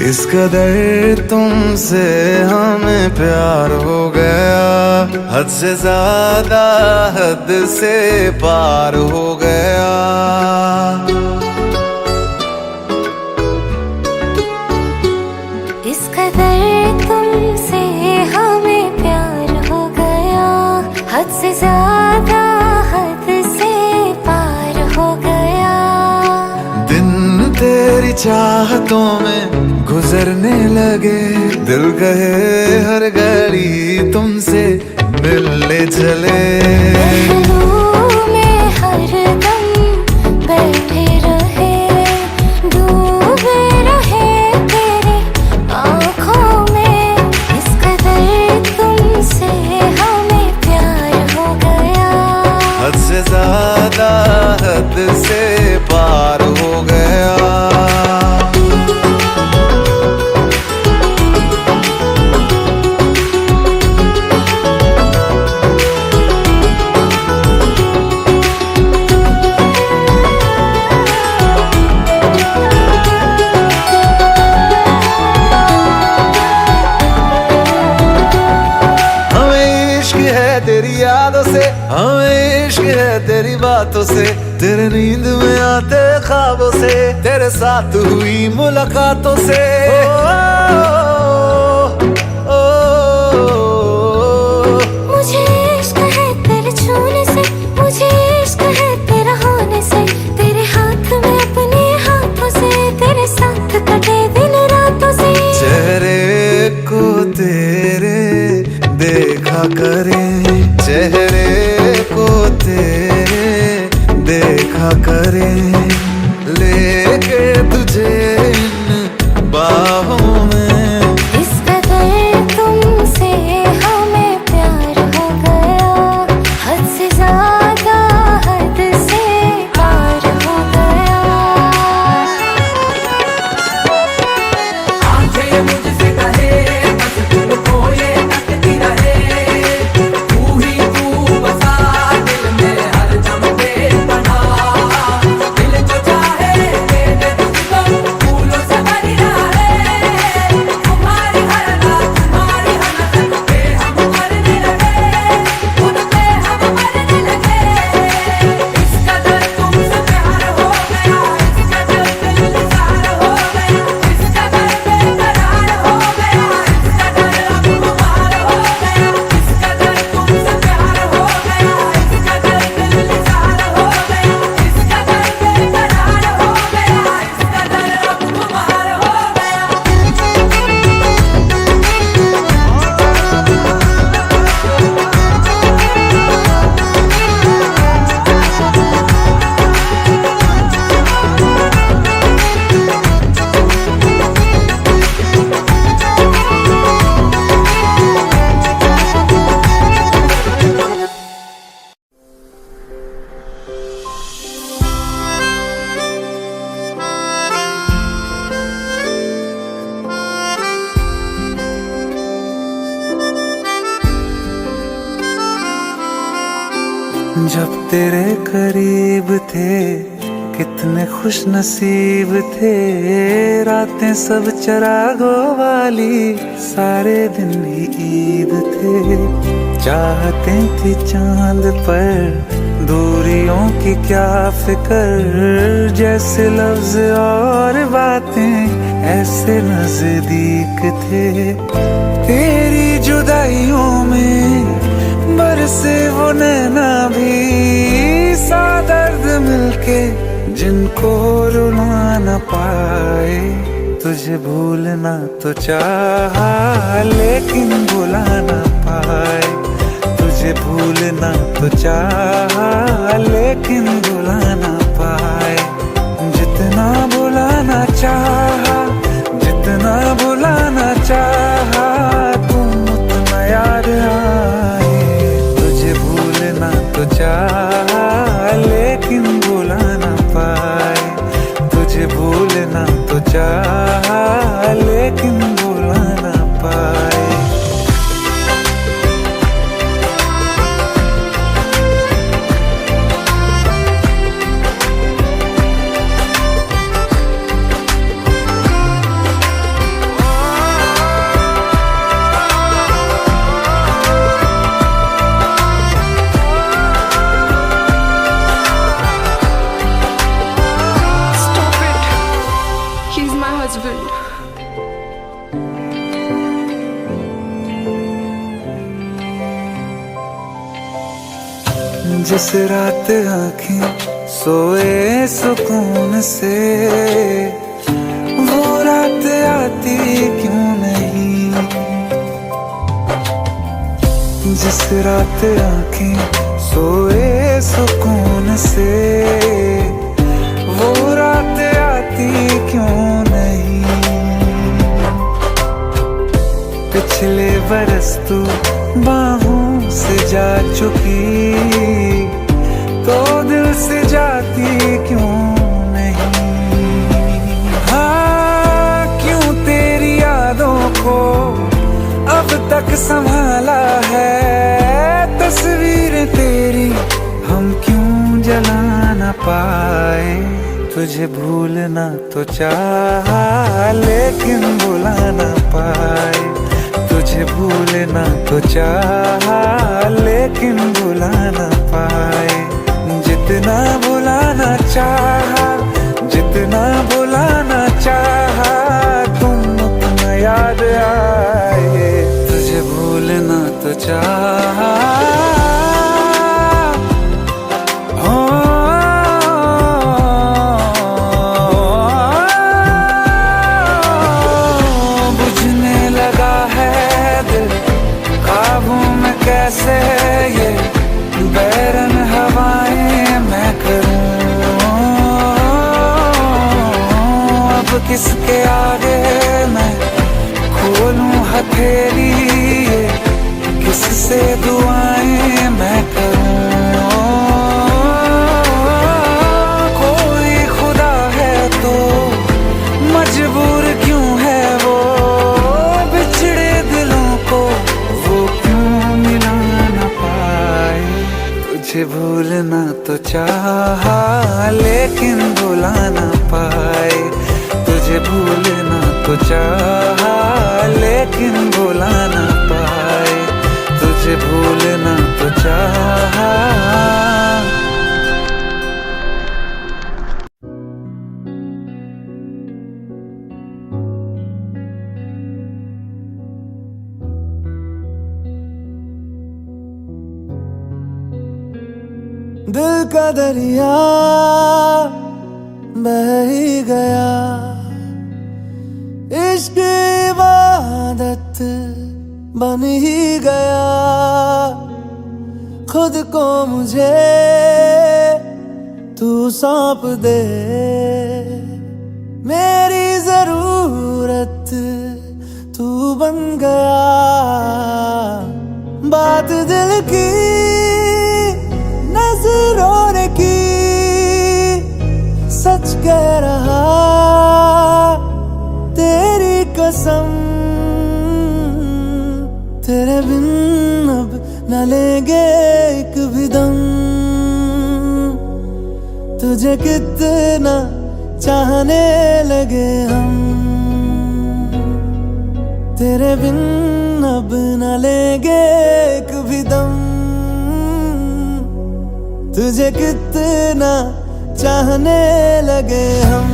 इस कदर तुमसे हमें प्यार हो गया, हद से ज्यादा हद से पार हो गया। इस कदर तुमसे हमें प्यार हो गया, हद से ज्यादा हद से पार हो गया। दिन तेरी चाहतों में गुजरने लगे, दिल कहे हर घड़ी तुमसे मिलने चले। पहलू में हरदम बैठे रहे, डूबे रहे तेरी आँखों में। इस कदर तुमसे हमें प्यार हो गया, हद से ज्यादा हद से पार हो गया। तेरी यादों से, हमें इश्क है तेरी बातों से, तेरे नींद में आते ख्वाबों से, तेरे साथ हुई मुलाकातों से। मुझे इश्क है तेरे छूने से, मुझे इश्क है तेरा होने से, तेरे हाथ में अपने हाथों से, तेरे साथ कटे दिन रातों से। चेहरे को तेरे देखा करे, चेहरे को तेरे देखा करे, लेके तुझे इन बाहों में। इस कदर तुमसे हमें प्यार हो गया, हद से ज्यादा हद से पार हो गया। आंखें मुझसे कहे बस तुमको ये तकती रहे, तू ही तू बसा दिल में हरदम बेपना। दिल जो चाहे दे दे तुझको, फूलों से भरी रहे, तुम्हारी हर रात तुम्हारी हर नजर पे हम मरने लगे, खुद पे हम मरने लगे। इस कदर तुमसे प्यार हो गया, इस कदर दिल निसार हो गया, इस कदर बेकरार हो गया, इस कदर अब खुमार हो गया। इस कदर तुमसे प्यार हो गया, इस कदर दिल निसार हो गया, इस कदर बेकरार हो गया, इस कदर अब खुमार हो गया। जब तेरे करीब थे कितने खुश नसीब थे, रातें सब चरागों वाली, सारे दिन ही ईद थे। चाहते थी चांद पर दूरियों की क्या फिक्र, जैसे लफ्ज और बातें ऐसे नजदीक थे। तेरी जुदाइयों में बरसे वो नैना भी, सा दर्द मिलके जिनको रुला न पाए। तुझे भूलना तो चाहा लेकिन भुला न पाए, तुझे भूलना तो चाहा लेकिन भुला न पाए। जितना भुलाना चाहा, जितना भुलाना चाहा, तुम उतना याद आए। तुझे भूलना तो चाहा लेकिन भुला न पाए, तुझे भूलना तो चाहा लेकिन भुला न पाए। जिस रात आँखें सोए सुकून से, वो रात आती क्यों नहीं। जिस रात आँखें सोए सुकून से, वो रात आती क्यों नहीं। पिछले बरस तू बाहों से जा चुकी, तो दिल से जाती क्यों नहीं। हाँ, क्यों तेरी यादों को अब तक संभाला है, तस्वीर तेरी हम क्यों जला ना पाए। तुझे भूलना तो चाहा लेकिन भुला ना पाए। तुझे भूलना तो चाहा लेकिन भुला ना पाए। जितना भुलाना चाहा, जितना भुलाना चाहा, तुम उतना याद आए। तुझे भूलना तो चाहा, बुझने लगा है दिल काबू में कैसे ये बैरन हवाएं मैं करूं। अब किसके आगे मैं खोलूं हथेली, किससे दुआएं मैं करूं। कोई खुदा है तो मजबूर क्यों है वो, बिछड़े दिलों को वो क्यों मिला ना पाए। तुझे भूलना तो चाहा लेकिन भुला ना पाए। तुझे भूलना तो चाहा लेकिन भुला ना पाए। तुझे भूलना तो चाहा। दिल का दरिया बह ही गया, इश्क इबादत बन ही गया। खुद को मुझे तू सौंप दे, मेरी जरूरत तू बन गया। बात दिल की नजरों ने की, सच कह रहा तेरी कसम। तेरे बिन अब न लेंगे एक भी दम। तुझे कितना चाहने लगे हम, तेरे बिन अब न लेंगे एक भी दम। तुझे कितना चाहने लगे हम,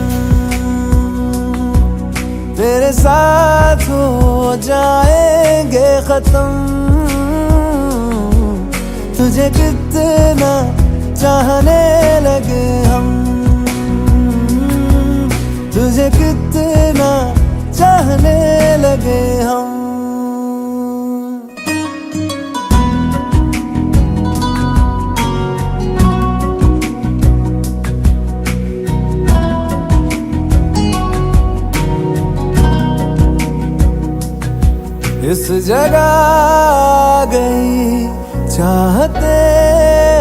तेरे साथ हो जाएंगे खत्म। तुझे कितना चाहने लगे हम, तुझे कितना चाहने लगे हम। इस जगह आ गई चाहते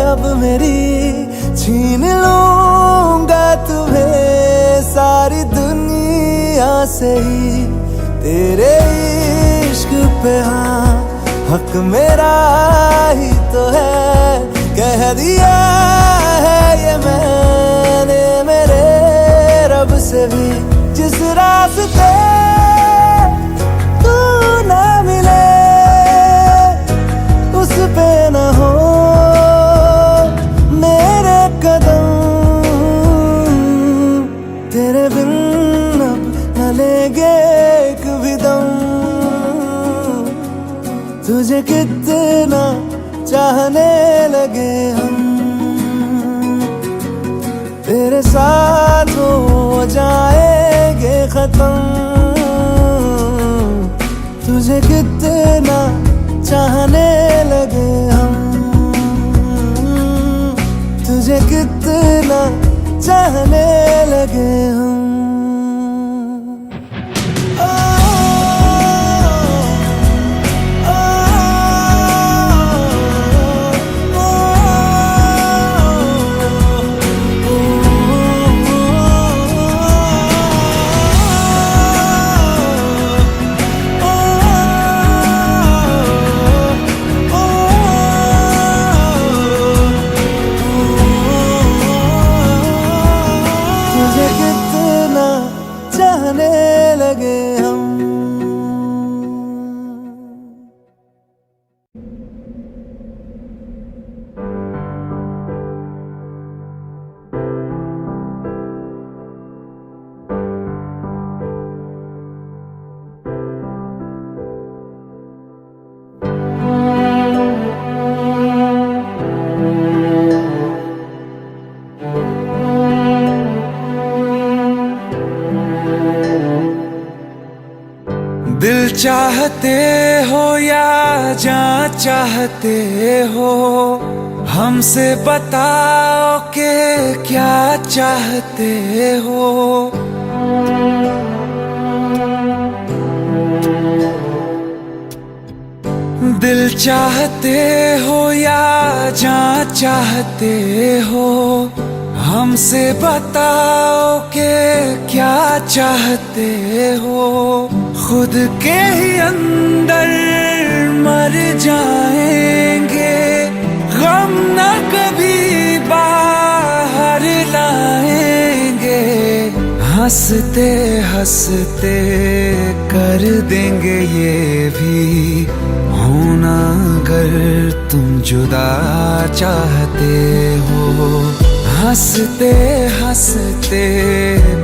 अब मेरी, छीन लूंगा तुम्हें सारी दुनिया से ही। तेरे इश्क पे हाँ हक मेरा ही तो है, कह दिया है ये मैंने मेरे रब से भी। जिस रास्ते ना मिले उस पे न हो मेरे कदम। तेरे बिन अब न लेंगे एक भी दम। तुझे कितना चाहने लगे हम, तेरे साथ हो जाएंगे खत्म। तुझे कितना चाहने लगे हम, तुझे कितना चाहने लगे हम। चाहने लगे हम। दिल चाहते हो या जान चाहते हो, हमसे बताओ कि क्या चाहते हो। दिल चाहते हो या जान चाहते हो, हमसे बताओ कि क्या चाहते हो। खुद के ही अंदर मर जाएंगे, गम न कभी बाहर लाएंगे। हंसते हंसते कर देंगे ये भी होना, अगर तुम जुदा चाहते हो। हंसते हंसते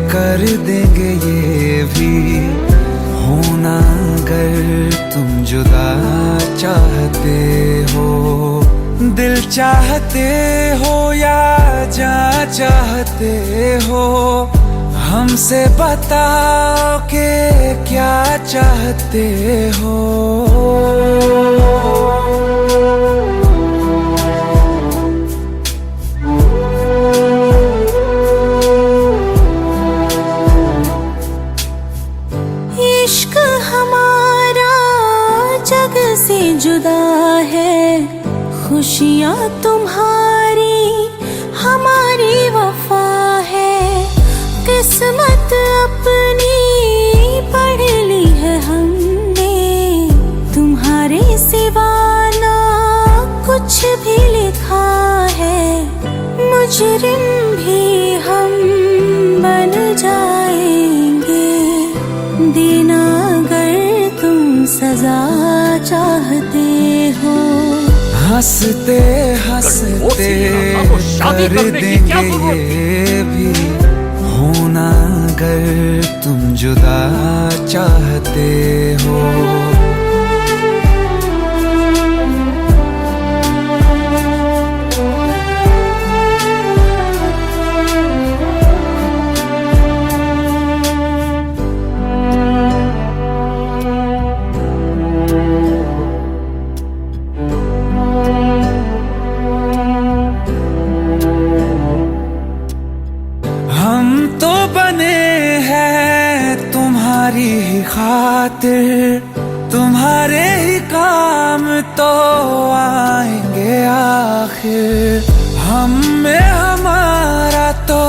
कर देंगे ये भी होना, अगर तुम जुदा चाहते हो। दिल चाहते हो या जान चाहते हो, हमसे बताओ कि क्या चाहते हो। इश्क हमारा जग से जुदा है, खुशियाँ तुम्हारी हमारी वफा है। किस्मत अपनी पढ़ ली है हमने, तुम्हारे सिवा ना कुछ भी लिखा है। मुजरिम भी हम बन जाएंगे, देना अगर तुम सजा चाहते हो। हंसते हंसते कर देंगे ये भी होना, अगर तुम जुदा चाहते हो। तुम्हारी ही खातिर, तुम्हारे ही काम तो आएंगे आखिर। हम में हमारा तो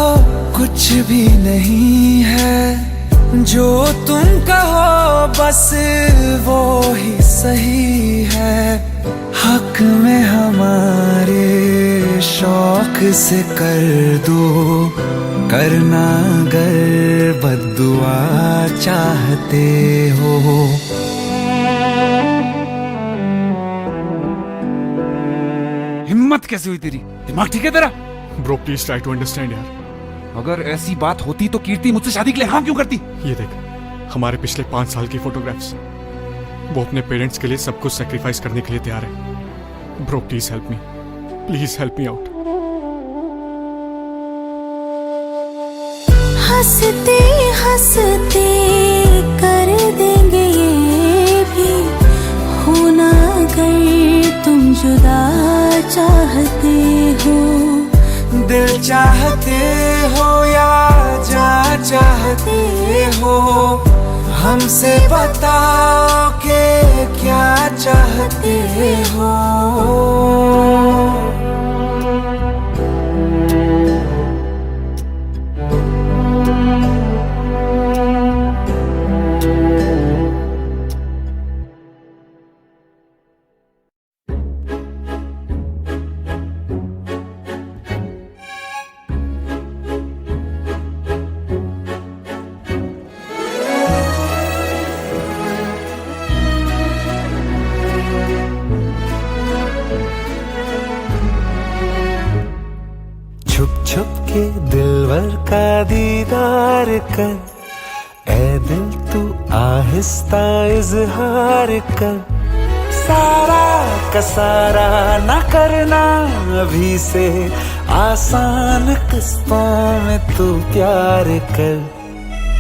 कुछ भी नहीं है, जो तुम कहो बस वो ही सही है। हक में हमारे शौक से कर दो, करना अगर बद्दुआ चाहते हो। हिम्मत कैसे हुई तेरी? दिमाग ठीक है तेरा? Bro please try to understand यार। अगर ऐसी बात होती तो कीर्ति मुझसे शादी के लिए हाँ क्यों करती? ये देख, हमारे पिछले 5 साल की फोटोग्राफ्स, वो अपने पेरेंट्स के लिए सब कुछ सेक्रीफाइस करने के लिए तैयार है। Bro please help me, please help me out. हंसते हंसते कर देंगे ये भी, होना अगर तुम जुदा चाहते हो। दिल चाहते हो या जा चाहते हो, हमसे बताओ कि क्या चाहते हो। छुप छुप के दिलवर का दीदार कर, ऐ दिल तू आहिस्ता इजहार कर। सारा का सारा ना करना अभी से, आसान किस्तों में तू प्यार कर।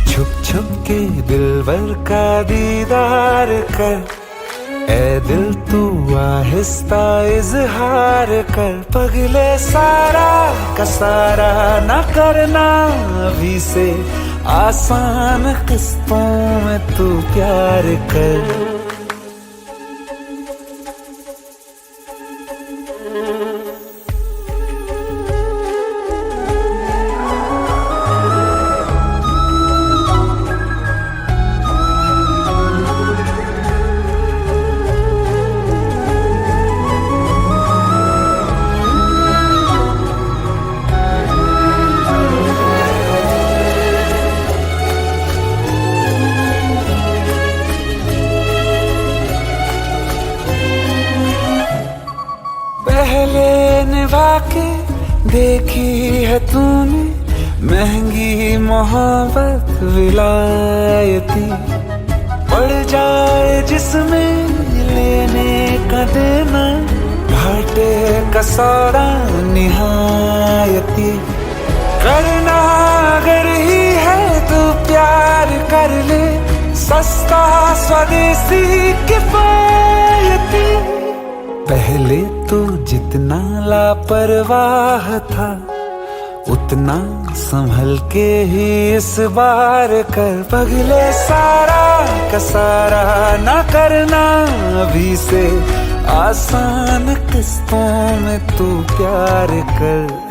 छुप छुप के दिलवर का दीदार कर, ऐ दिल तू आहिस्ता इजहार कर। पगले सारा का सारा ना करना अभी से, आसान किस्तों में तू प्यार कर। पहले निभा के देखी है तूने, महंगी मोहब्बत विलायती। पड़ जाए जिसमें लेने का देना, घाटे का सौदा निहायती। करना अगर ही है तो प्यार कर ले, सस्ता स्वदेशी किफायती। पहले तो जितना लापरवाह था, उतना संभल के ही इस बार कर। पगले सारा का सारा ना करना अभी से, आसान किस्तों में तू प्यार कर।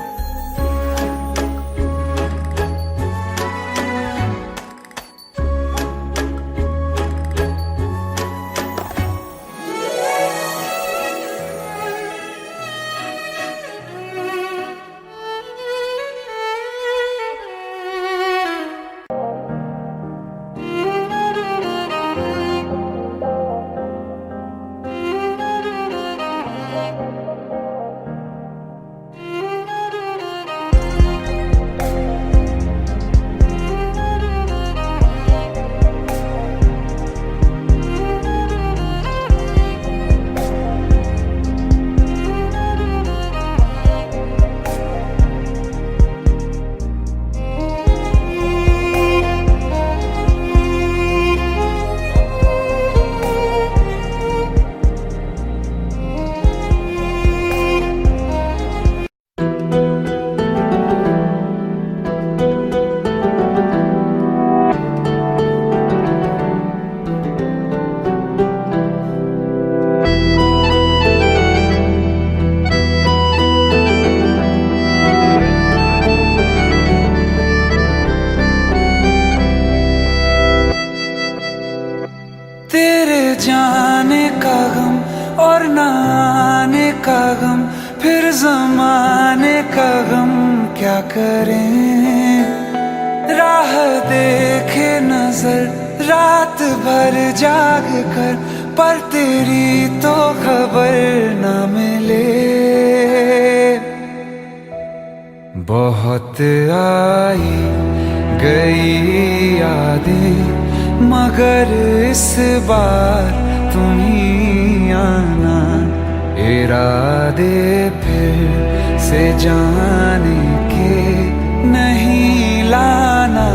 जाने का गम और न आने का गम, फिर जमाने का गम क्या करें। राह देखे नजर रात भर जाग कर, पर तेरी तो खबर न मिले। बहुत आई गई यादें, मगर इस बार तुम ही आना। इरादे फिर से जाने के नहीं लाना।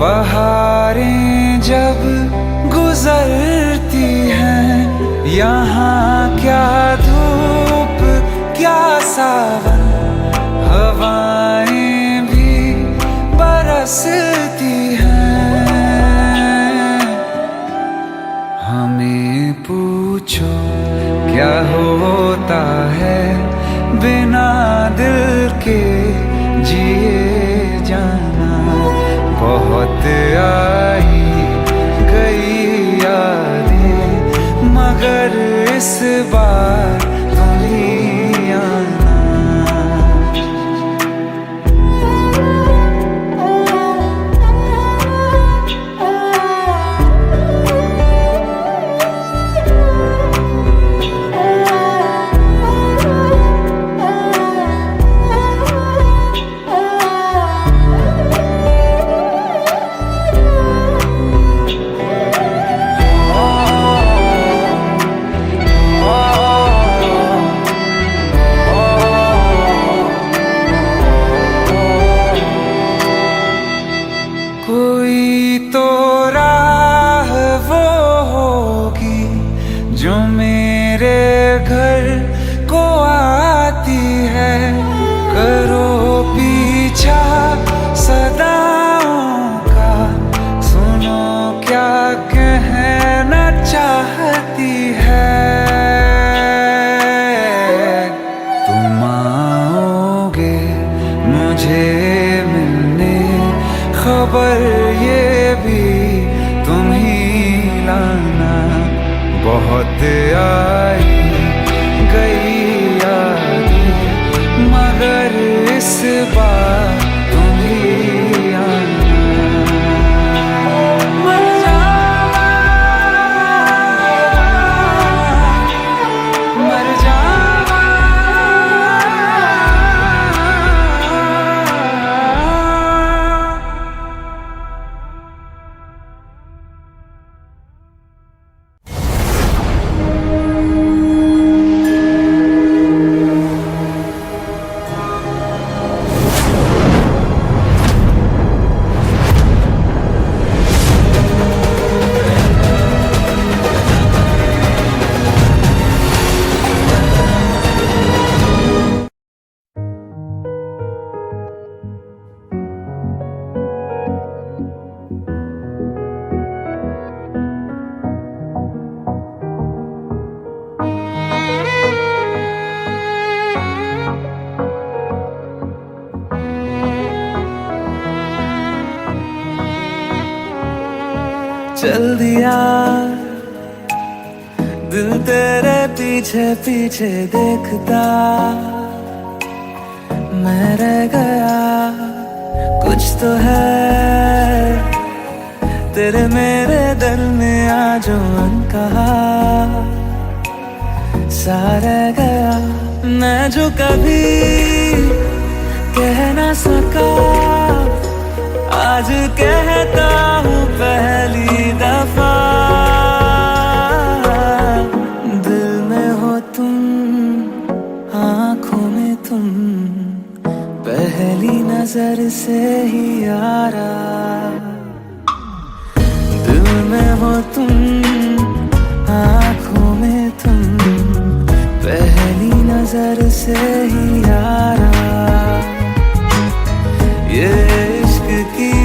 बहारें जब गुजरती हैं, यहाँ क्या धूप क्या सावन, हवाएं भी बरसती हैं। हमें पूछो क्या होता है बिना दिल के जिए जाना। बहुत आई गई यादें मगर इस बार तुम ही आना। कोई तो राह वो होगी जो मेरे घर को आती है। करो पीछा सदाओं का, सुनो क्या कहना चाहती है। तुम आओगे मुझे मिलने, खबर ये भी तुम ही लाना। बहुत आई गई यादें मगर इस बार तुम ही आना। मर जावा, मर जावा। चल दिया दिल तेरे पीछे पीछे देखता, मैं रह गया कुछ तो है तेरे मेरे दिल में आज अनकहा सा रह गया। मैं जो कभी कह ना सका आज कहता हूँ पहली दफा। दिल में हो तुम, आँखों में तुम, पहली नजर से ही यारा। दिल में हो तुम, आँखों में तुम, पहली नजर से ही यारा। ये इश्क की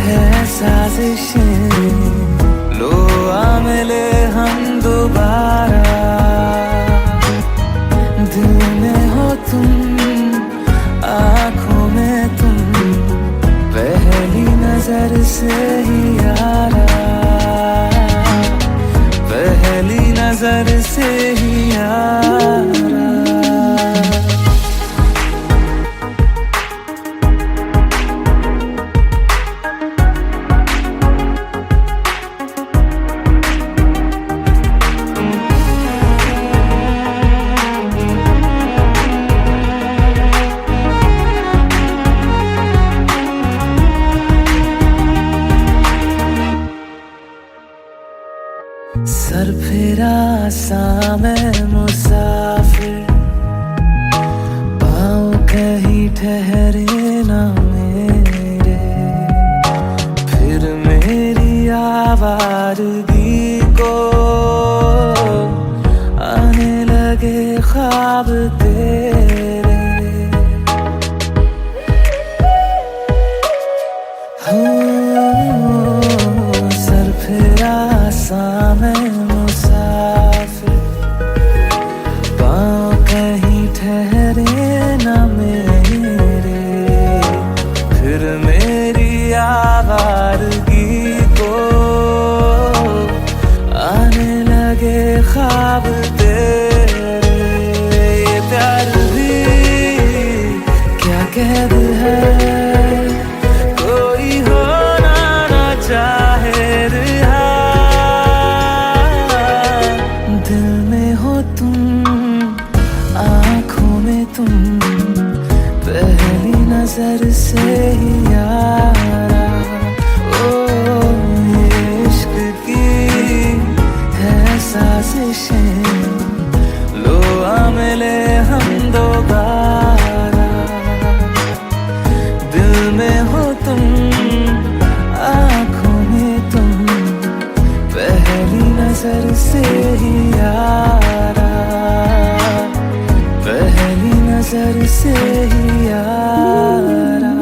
है साजिशें, लो आ मिले हम दोबारा। दिल में हो तुम, आँखों में तुम, पहली नजर से ही यारा। पहली नजर से ही यारा। सर फिरा सा मैं मुसाफिर, पाँव कहीं ठहरे न मेरे, फिर मेरी आवारगी को आने लगे ख्वाब तेरे। ये प्यार भी क्या कैद है, कोई होना ना चाहे रिहा। दिल में हो तुम, आँखों में तुम, पहली नजर से ही यारा। ओ ये इश्क की है साजिशें, लो आ मिले हम दोबारा। दिल में हो तुम, आँखों में तुम, पहली नजर से ही यारा, पहली नजर से ही यारा।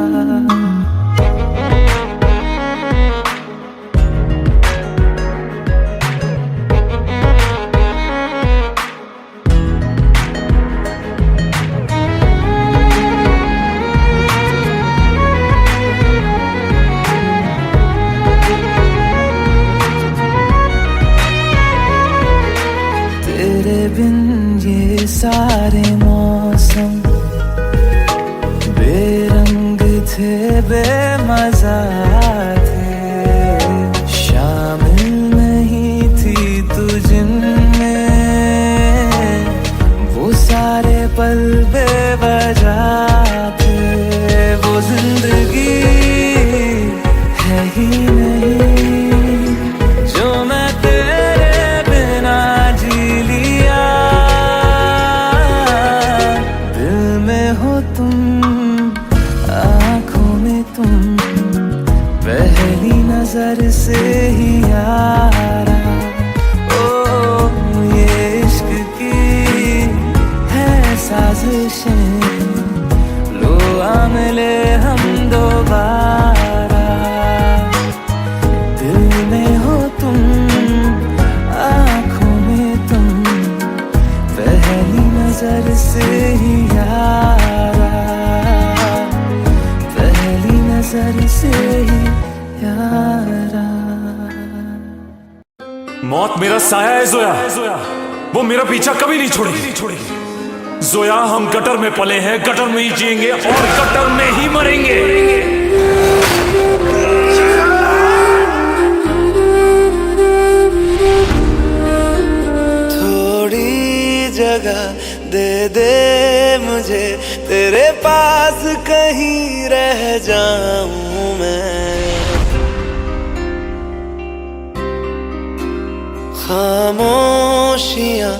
तेरे बिन ये सारे मौसम बेरंग थे, बेमजा थे, शामिल नहीं थी तू जिनमें, वो सारे पल बेवजह थे। वो जिंदगी है ही नहीं जो मैं तेरे बिना जी लिया। दिल में हो तुम, आँखों में तुम, पहली नजर से ही यारा। ओ ये इश्क की है साजिशें, लो आ मिले हम दोबारा। दिल में हो तुम, आँखों में तुम, पहली नजर से ही यारा, पहली नजर से ही यारा। मौत मेरा साया है जोया, वो मेरा पीछा कभी नहीं छोड़ेगी। जोया हम गटर में पले हैं, गटर में ही जिएंगे और गटर में ही मरेंगे। थोड़ी जगह दे दे मुझे, तेरे पास कहीं रह जाऊं मैं। खामोशियां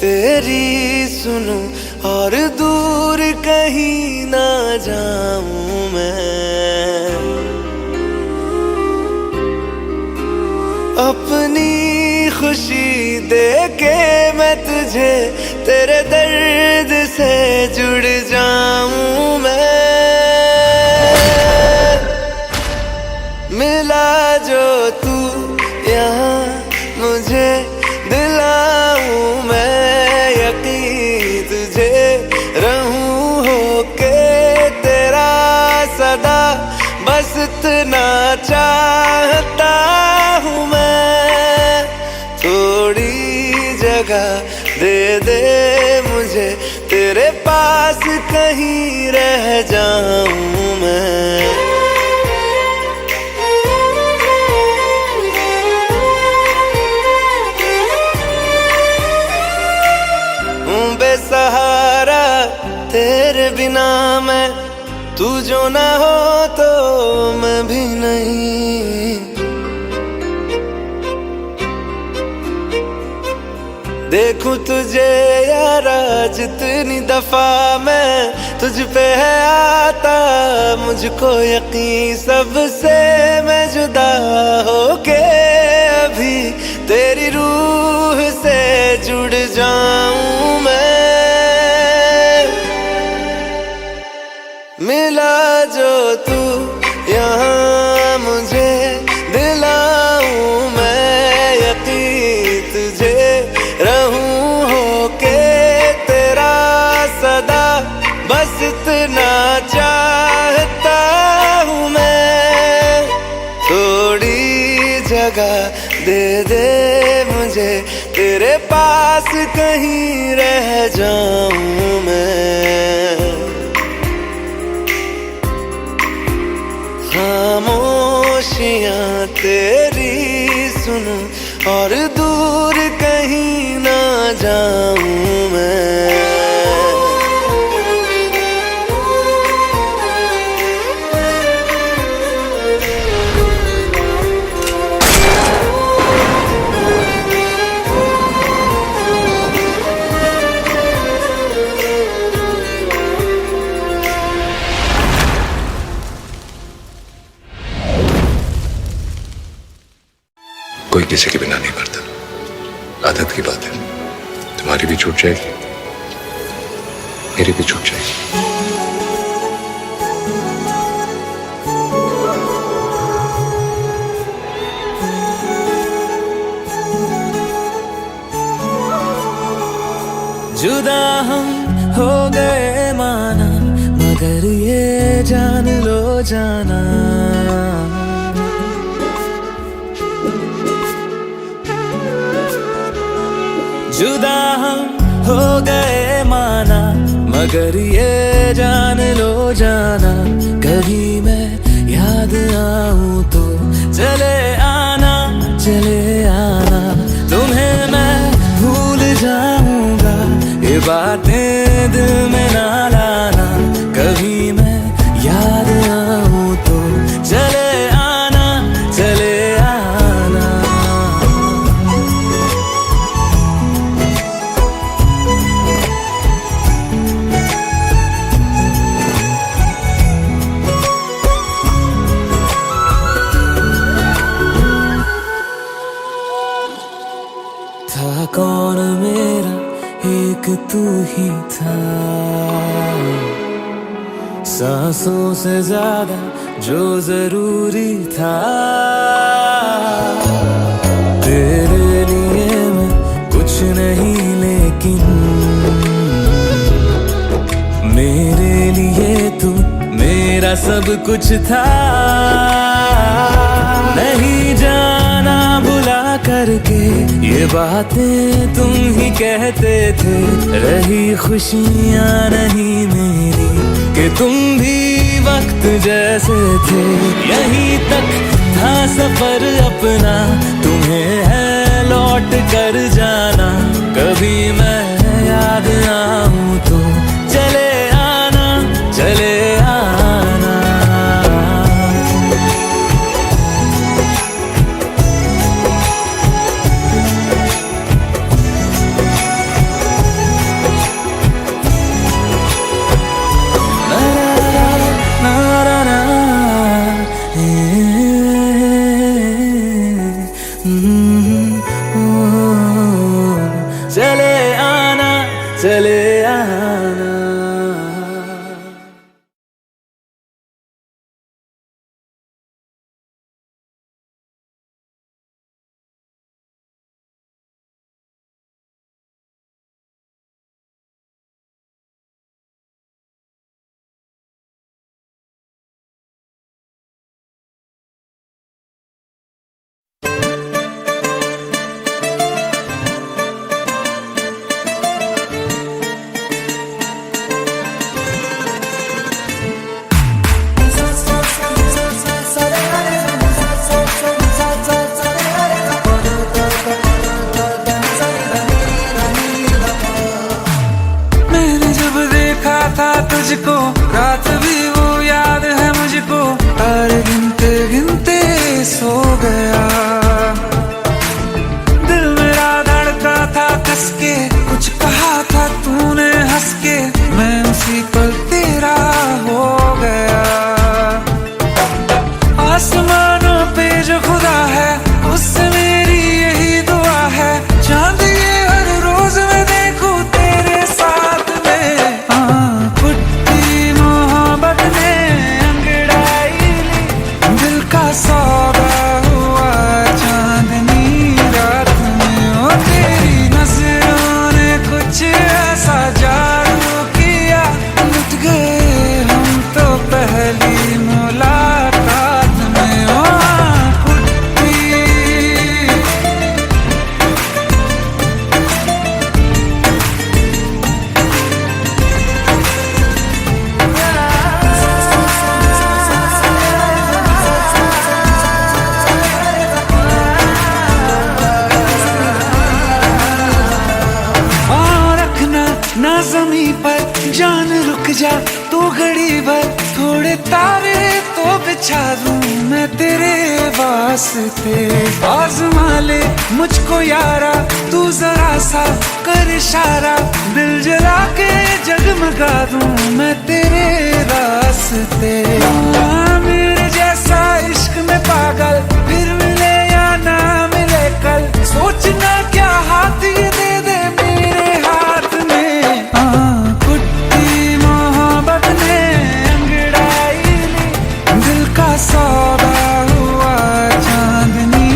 तेरी सुनूं और दूर कहीं ना जाऊं मैं। अपनी खुशी दे के मैं तुझे, तेरे दर्द से जुड़ जाऊं मैं। मिला जो तू यहाँ मुझे, दिलाऊं मैं यकीन तुझे, रहूं होके तेरा सदा, बस इतना चाहता हूँ मैं। थोड़ी जगह दे दे मुझे, तेरे पास कहीं रह जाऊं मैं। बेसहारा तेरे बिना मैं, तू जो ना हो तो मैं भी नहीं। देखूं तुझे यारा जितनी दफा मैं, तुझ पे है आता मुझको यकीन, सबसे मैं जुदा होके अभी तेरी रूह से जुड़ जाऊं मैं। मिला जो तू यहाँ बस इतना चाहता हूँ मैं, थोड़ी जगह दे दे मुझे, तेरे पास कहीं रह जाऊं मैं। खामोशियां तेरी सुनूं और दूर कहीं ना जाऊं मैं। कोई किसी के बिना नहीं मरता, आदत की बात है। तुम्हारी भी छूट जाएगी, मेरी भी छूट जाएगी। जुदा हम हो गए माना, मगर ये जान लो जाना, जुदा हम हो गए माना, मगर ये जान लो जाना, कभी मैं याद आऊं तो चले आना, चले आना, तुम्हें मैं भूल जाऊंगा, ये बातें दिल में ना लाना, कभी मैं याद आऊं तो चले आना, चले आना। था कौन मेरा एक तू ही था, सांसों से ज्यादा जो जरूरी था, तेरे लिए मैं कुछ नहीं लेकिन मेरे लिए तू मेरा सब कुछ था। नहीं जाना बुला करके ये बातें तुम ही कहते थे, रही खुशियाँ नहीं मेरी कि तुम भी वक्त जैसे थे। यहीं तक था सफर अपना, तुम्हें है लौट कर जाना, कभी मैं याद आऊं तो चले आना, चले आना। चले आना, चले आना। तुझको रात भी वो याद है मुझको, तारे गिनते गिनते सो गया, दिल मेरा धड़का था कस के, कुछ कहा था तूने हंस के, मैं उसी पल तेरा हो गया। आसमानों पे जो खुदा है उससे मेरी यही दुआ है, चांद ये हर रोज मैं देखूं तेरे साथ में। सौदा हुआ चांदनी रात में, ओ तेरी नजरों ने कुछ ऐसा जादू किया, लुट गया जमी पर जान रुक जा तू घड़ी भर, थोड़े तारे तो बिछा दूं मैं तेरे वास्ते। आज़मा ले मुझको यारा तू जरा सा कर इशारा, दिल जला के जगमगा दूं मैं तेरे रास्ते। मेरे जैसा इश्क में पागल फिर मिले या ना मिले कल, सोचना क्या हाथ ये दे दे मेरे हाथ में। कुट्टी मोहब्बत ने अंगड़ाई ली, दिल का सौदा हुआ चांदनी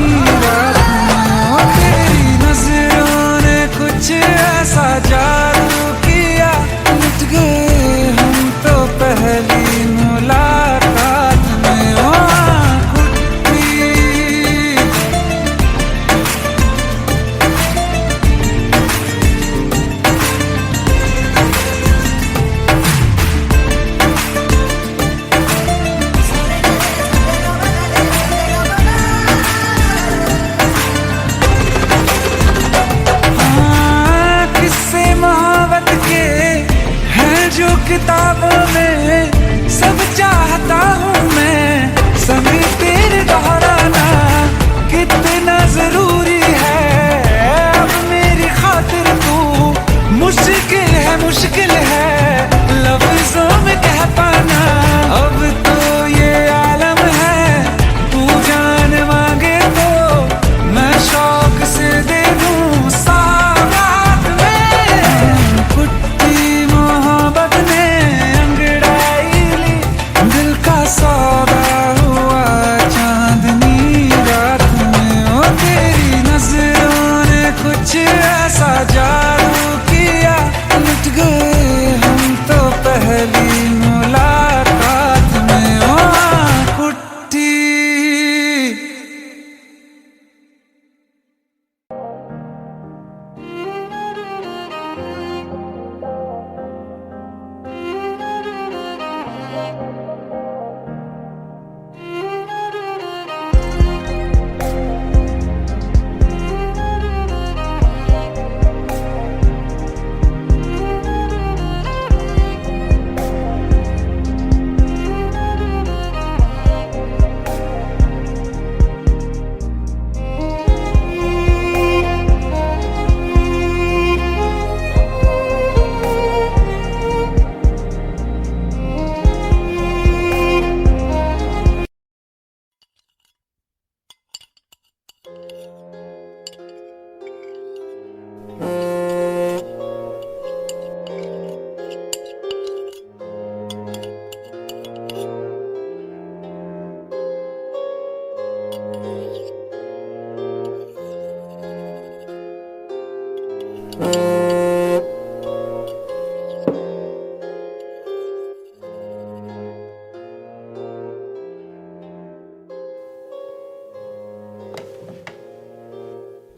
रात में। तेरी नजरों ने कुछ ऐसा जादू किया, लुट गए हम तो पहली मुलाकात में। किताबों में सब चाहता हूँ मैं, समय तेरे दोहराना कितना जरूरी है। अब मेरी खातिर तू मुश्किल है लफ्जों में कह पाना। अब तो ये आलम है तू जान मांगे तो मैं शौक से दे दूँ साथ में। कुट्टी मोहब्बत ने अंगड़ाई ली, दिल का सौदा हुआ चांदनी रात में। ओ तेरी नजरों ने कुछ ऐसा जादू किया, लुट गए हम तो पहली मुलाकात में। ओ कुट्टी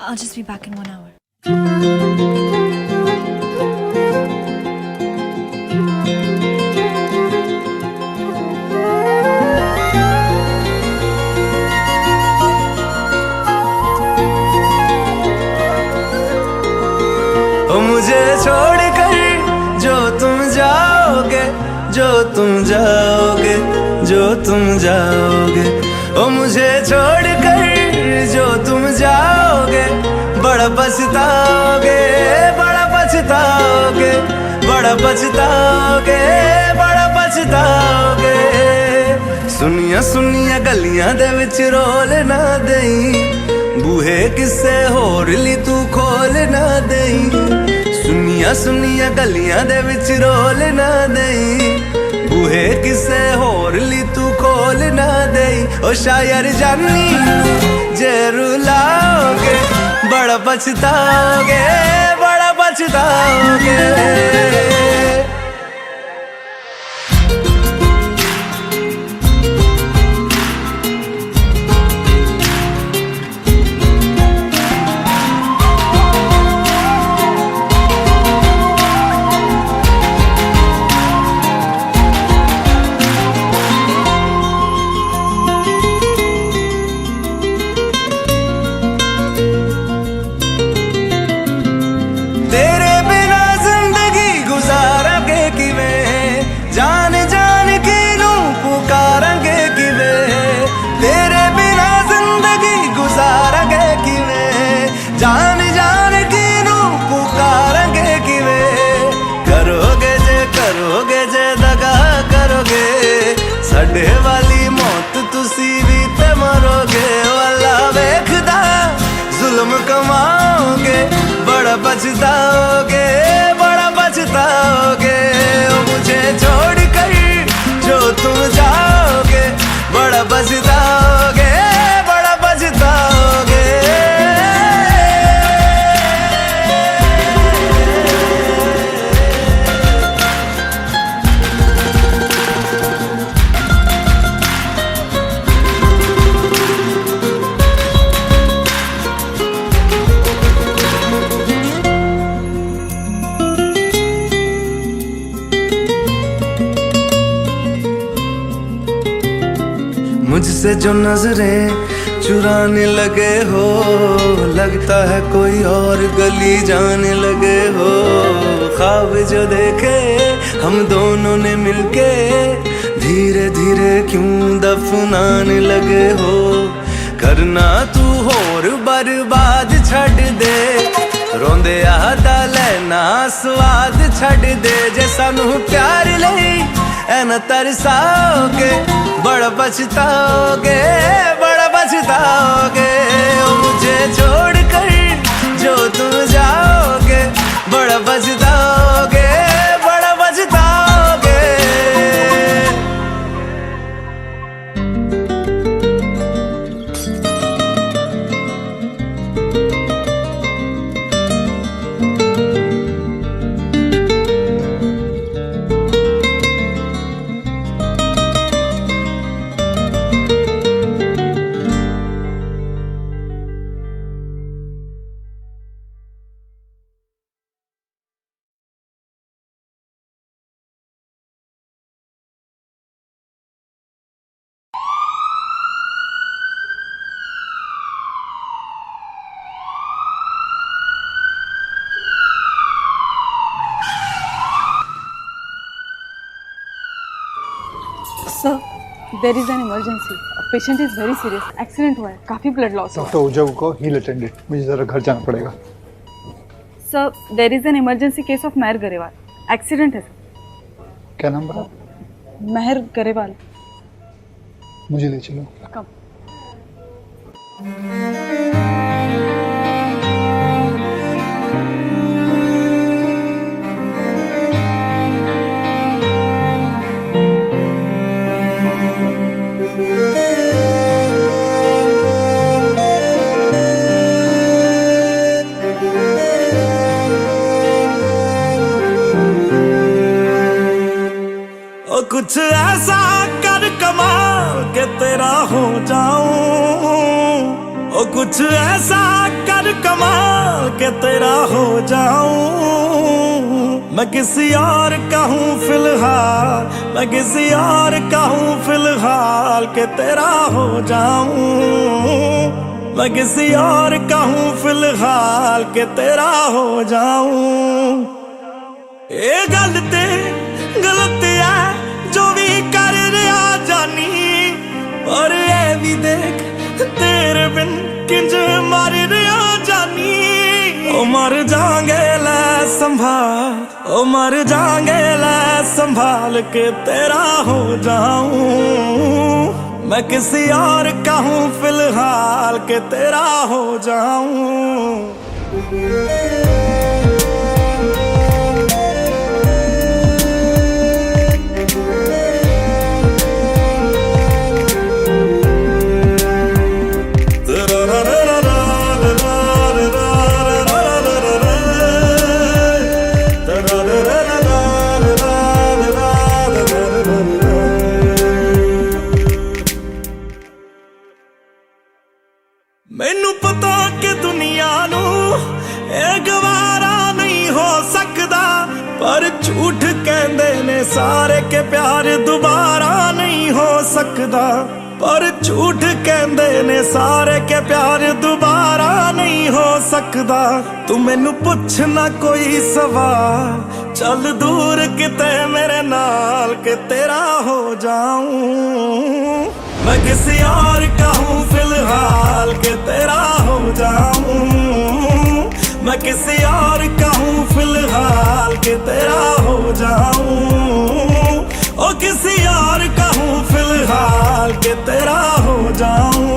I'll just be back in 1 hour. ओ मुझे छोड़ कर जो तुम जाओगे, जो तुम जाओगे, जो तुम जाओगे। ओ मुझे छोड़ कर जो तुम जाओगे, बड़ा पछताओगे, बड़ा पछताओगे, बड़ा पछताओगे, बड़ा पछताओगे। सुनिया सुनिया गलियां दे विच रोल ना देई, बूहे किसे होर ली तू खोल ना देई। सुनिया सुनिया गलियां दे विच रोल ना देई, बूहे किसे होर ली तू खोल ना देई। ओ शायर जानी जे रुलाओगे, बड़ा पछताओगे, बड़ा पछताओगे। तेरे बिना जिंदगी गुजार बड़ा पछताओगे, बड़ा पछताओगे। ओ मुझे छोड़ कर जो तुम जाओगे, बड़ा पछताओगे, बड़ा पछताओगे। मुझसे जो नजरें चुराने लगे हो, लगता है कोई और गली जाने लगे हो। ख्वाब जो देखे हम दोनों ने मिलके, धीरे धीरे क्यों दफनाने लगे हो। करना तू होर बर्बाद छड़ दे, रोंदे आदा लेना स्वाद छड़ दे। जे सानू प्यार लई ऐना तरसाओगे, बड़ा पछताओगे, बड़ा पछताओगे। ओ मुझे छोड़ कर जो तुम जाओगे, बड़ा पछताओगे, बड़ा पछताओगे। Sir, there is an emergency. Patient is very serious. Accident हुआ है, काफी ब्लड लॉस हुआ है। डॉक्टर उजव को हील अटेंडेड। मुझे जरा घर जाना पड़ेगा। Sir, there is an emergency case of Meher Grewal. Accident है सर। क्या नाम बता? मेहर गरेवाल। मुझे ले चलो। कब? कुछ ऐसा कर कमाल के तेरा हो जाऊं, ओ कुछ ऐसा कर कमाल के तेरा हो जाऊं। मैं किसी और का हूँ फिलहाल, मैं किसी और का हूँ फिलहाल के तेरा हो जाऊं। मैं किसी और का हूँ फिलहाल के तेरा हो जाऊं। ये गलती गलती है जो भी कर रहा जानी, और ये भी देख तेरे बिन किंज मर रहा जानी। ओ मर जाएंगे ले संभाल, ओ मर जाएंगे ले संभाल के तेरा हो जाऊं। मैं किसी और का हूँ फिलहाल के तेरा हो जाऊं। मैनू पता कि दुनिया नू ये गवारा नहीं हो सकदा, पर झूठ कहंदे ने सारे के प्यार दोबारा नहीं हो सकदा। पर झूठ कहंदे ने सारे के प्यार दोबारा नहीं हो सकदा। तू मैनू पुछ ना कोई सवाल, चल दूर किते मेरे नाल के तेरा हो जाऊं। मैं किसी और का हूँ फिलहाल के तेरा हो जाऊं। मैं किसी और का हूँ फिलहाल के तेरा हो जाऊं। ओ किसी और का हूँ फिलहाल के तेरा हो जाऊं।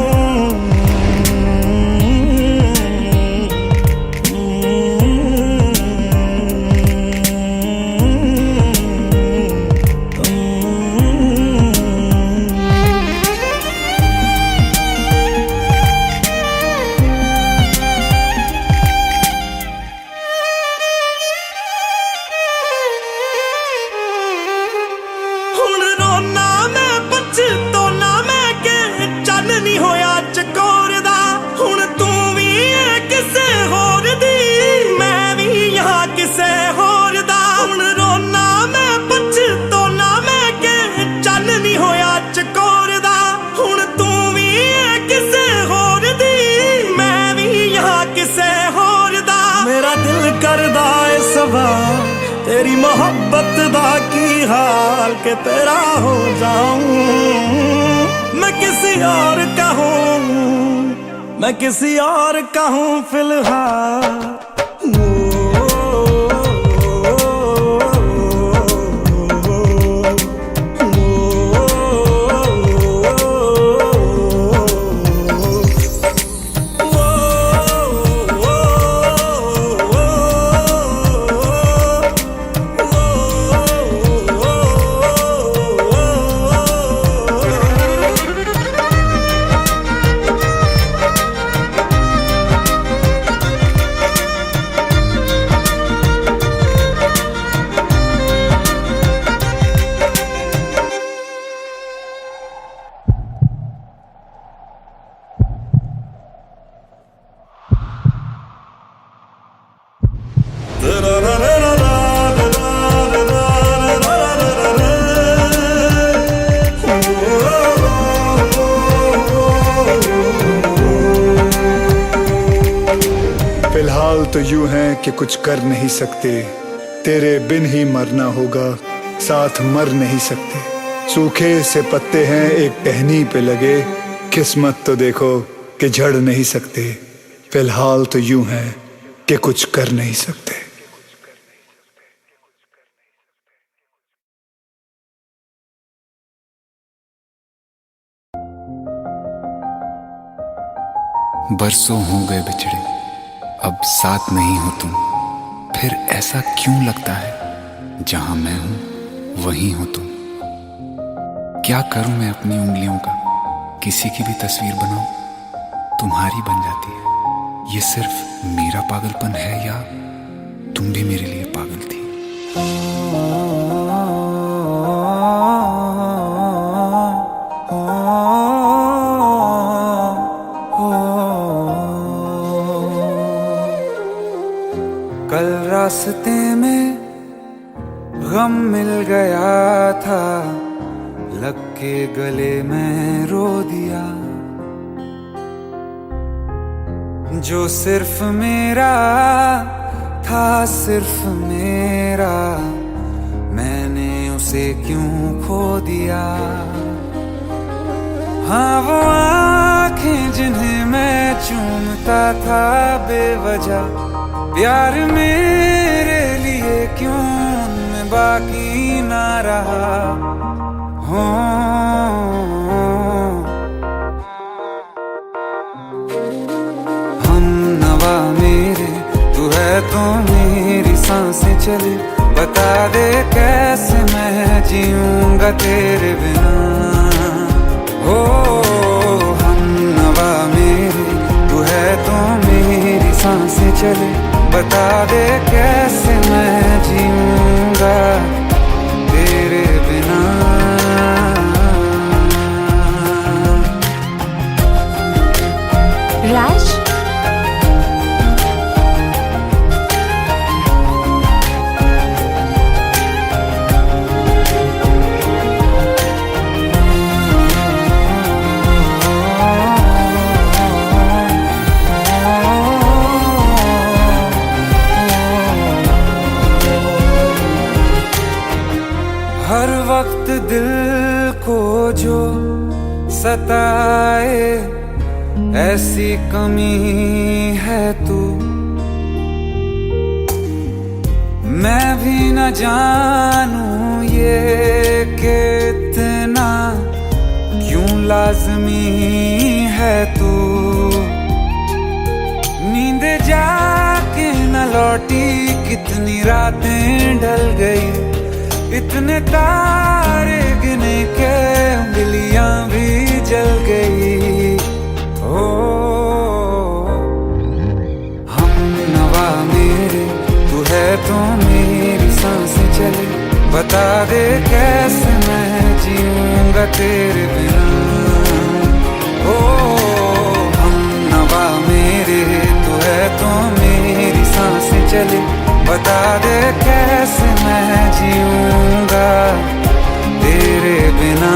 करदा ए सवाल तेरी मोहब्बत दा की हाल के तेरा हो जाऊं मैं किसी और का हूं मैं किसी और का हूं फिलहाल फिलहाल तो यूं है कि कुछ कर नहीं सकते तेरे बिन ही मरना होगा साथ मर नहीं सकते सूखे से पत्ते हैं एक टहनी पे लगे किस्मत तो देखो कि झड़ नहीं सकते फिलहाल तो यूं है कि कुछ कर नहीं सकते बरसों हो गए बिछड़े अब साथ नहीं हो तुम फिर ऐसा क्यों लगता है जहां मैं हूं वहीं हो तुम क्या करूं मैं अपनी उंगलियों का किसी की भी तस्वीर बनाऊं तुम्हारी बन जाती है ये सिर्फ मेरा पागलपन है या तुम भी मेरे लिए पागल थी कल रास्ते में गम मिल गया था लग के गले में रो दिया जो सिर्फ मेरा था सिर्फ मेरा मैंने उसे क्यों खो दिया हाँ वो आँखें जिन्हें मैं चूमता था बेवजह प्यार मेरे लिए क्यों उनमें बाकी ना रहा हो हम नवा मेरे तू है तो मेरी सांसें चले बता दे कैसे मैं जीऊंगा तेरे बिना हो हम नवा मेरे तू है तो मेरी सांसें चले बता दे कैसे मैं जीऊंगा तेरे बिना राज हर वक्त दिल को जो सताए ऐसी कमी है तू मैं भी न जानूं ये कि इतना क्यों लाजमी है तू नींद जाके न लौटी कितनी रातें ढल गई इतने तारे गिने के उंगलियां भी जल गई ओ हम नवा मेरे तू है तो मेरी सांसें चले बता दे कैसे मैं जीऊंगा तेरे बिना ओ हम नवा मेरे तू है तो मेरी सांसें चले बता दे कैसे मैं जीऊंगा तेरे बिना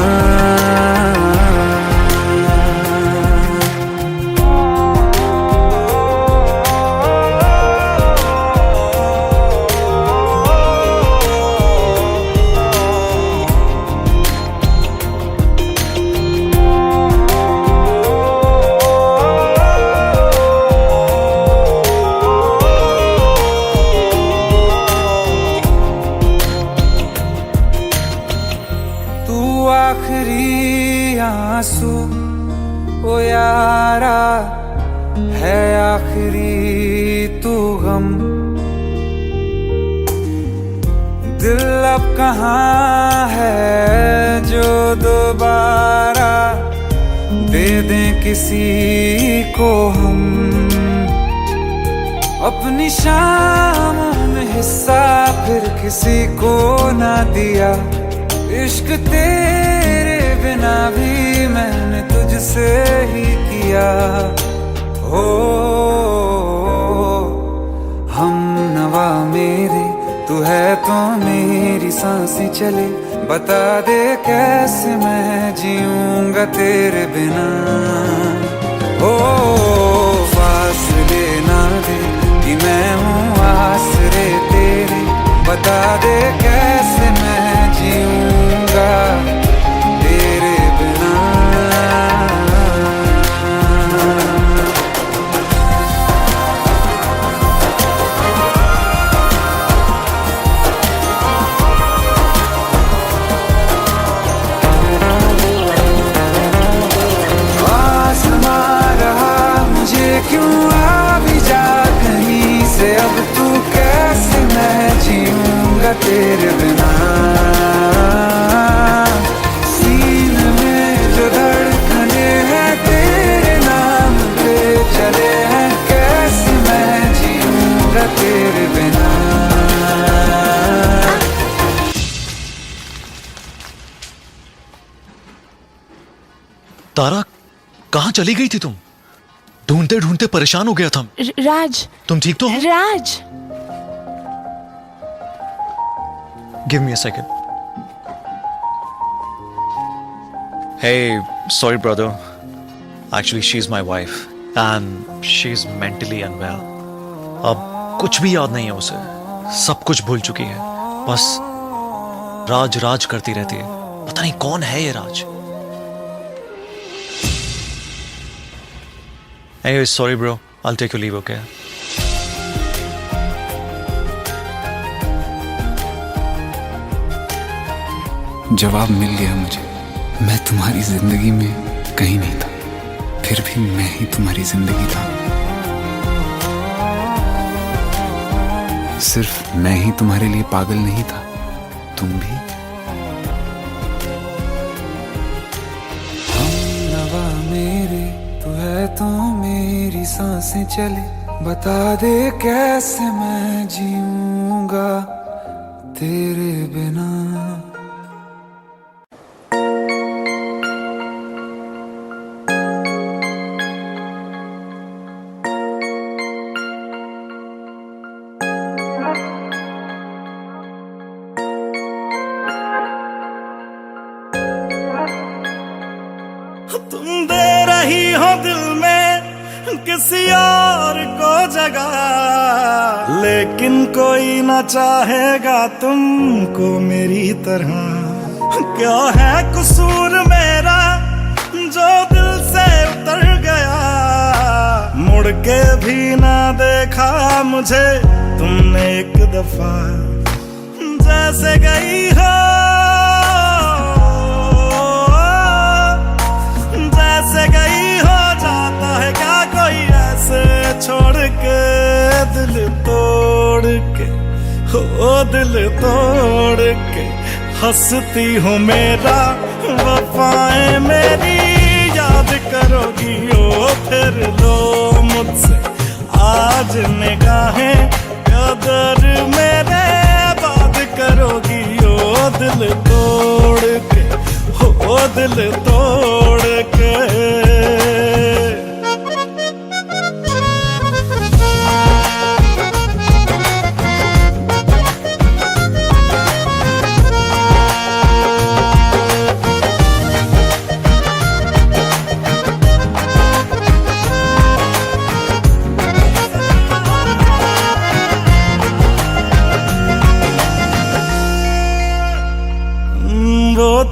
दोबारा है आखिरी तू गम। दिल अब कहाँ है जो दोबारा दे दें किसी को हम। अपनी शामों में हिस्सा फिर किसी को ना दिया। इश्क तेरे बिना भी मैंने तुझसे ही किया। हो हम नवा मेरे तू है तो मेरी सांसें चले। बता दे कैसे मैं जीऊंगा तेरे बिना। ओ फासले ना दे कि मैं हूँ आसरे तेरे। बता दे कैसे मैं जीऊंगा तेरे बिना। क्यों आ भी जा कहीं से अब तू कैसे मैं जीऊंगा तेरे बिना। सीने में जो धड़कने हैं तेरे नाम पे चले हैं। कैसे मैं जीऊंगा तेरे बिना। तारा कहाँ चली गई थी तुम? ढूंढते ढूंढते परेशान हो गया था। राज, तुम ठीक तो हो? Raj, give me a second. Hey sorry brother, actually she is my wife and she is mentally unwell. अब कुछ भी याद नहीं है उसे, सब कुछ भूल चुकी है। बस राज राज करती रहती है। पता नहीं कौन है ये राज। Anyway, sorry bro, I'll take your leave, okay? जवाब मिल गया मुझे। मैं तुम्हारी जिंदगी में कहीं नहीं था, फिर भी मैं ही तुम्हारी जिंदगी था। सिर्फ मैं ही तुम्हारे लिए पागल नहीं था, तुम भी। हम नवा मेरे तू है तो मेरी सांसें चले। बता दे कैसे मैं जीऊंगा तेरे बिना। तुम दे रही हो दिल में किसी और को जगह, लेकिन कोई ना चाहेगा तुमको मेरी तरह। क्या है कसूर मेरा जो दिल से उतर गया। मुड़ के भी ना देखा मुझे तुमने एक दफा। जैसे गई हो छोड़ के दिल तोड़ के, हो दिल तोड़ के हंसती हूँ मेरा। वफाएं मेरी याद करोगी ओ फिर लो मुझसे आज निगाहें। कदर मेरे बात करोगी ओ दिल तोड़ के, हो दिल तोड़ के।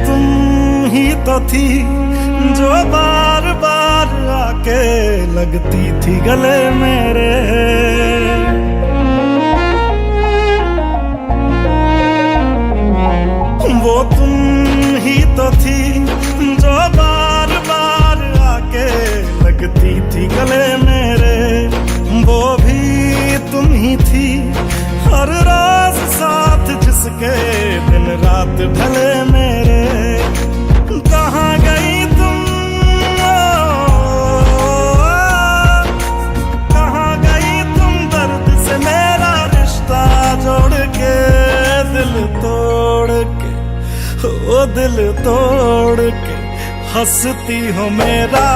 तुम ही तो थी जो बार बार आके लगती थी गले मेरे। वो तुम ही तो थी जो बार बार आके लगती दिल तोड़ के हंसती हो मेरा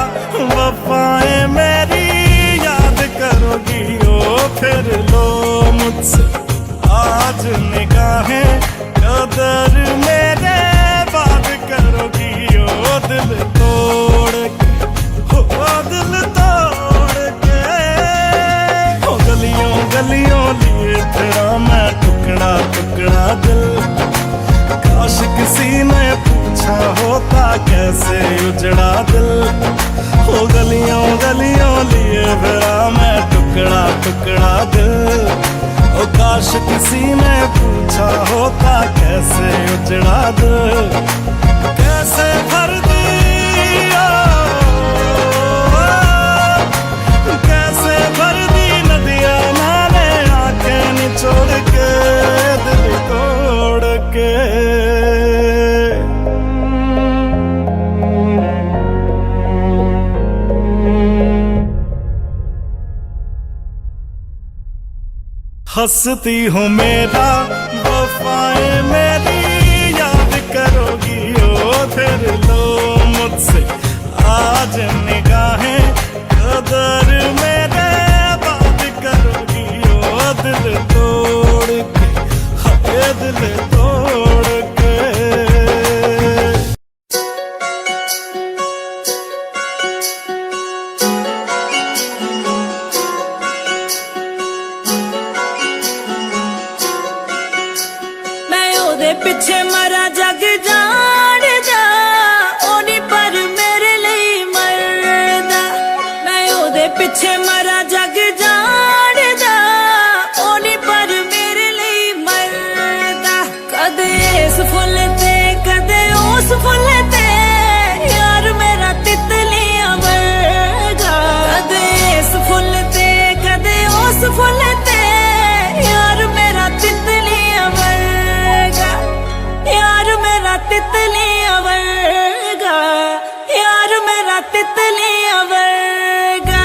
वफाएं मेरी याद करोगी ओ फिर लो मुझसे आज निगाहें कदर मेरे बात करोगी ओ दिल तोड़ के हो दिल तोड़ के हो गलियों गलियों लिए तेरा मैं टुकड़ा टुकड़ा दिल काश किसी ने पूछा होता कैसे उजड़ा दिल हो गलियों गलियों लिए फिरा मैं टुकड़ा टुकड़ा दिल ओ काश किसी ने पूछा होता कैसे उजड़ा दिल कैसे भर दिया कैसे भर दी नदियां मैंने आंखें निचोड़ के दिल तोड़ के हंसती हो मेरा वफाएं मेरी याद करोगी ओ फिर लो मुझसे आज निगाहें कदर मेरे बात करोगी ओ दिल तोड़ के हाय दिल तोड़ के पिछे मरा जग जान जा ओनी पर मेरे लिए मरदा मैं ओदे पिछे मरा जग जान जा ओनी पर मेरे लिए मरदा कदे इस फुल ते कदे उस फुल ते यार मेरा तितलियां वर्गा कदे इस फुल ते कदे उस फुल ते यार मेरा तितलियां वर्गा यार मेरा तितलियां वर्गा यार मेरा तितलियां वर्गा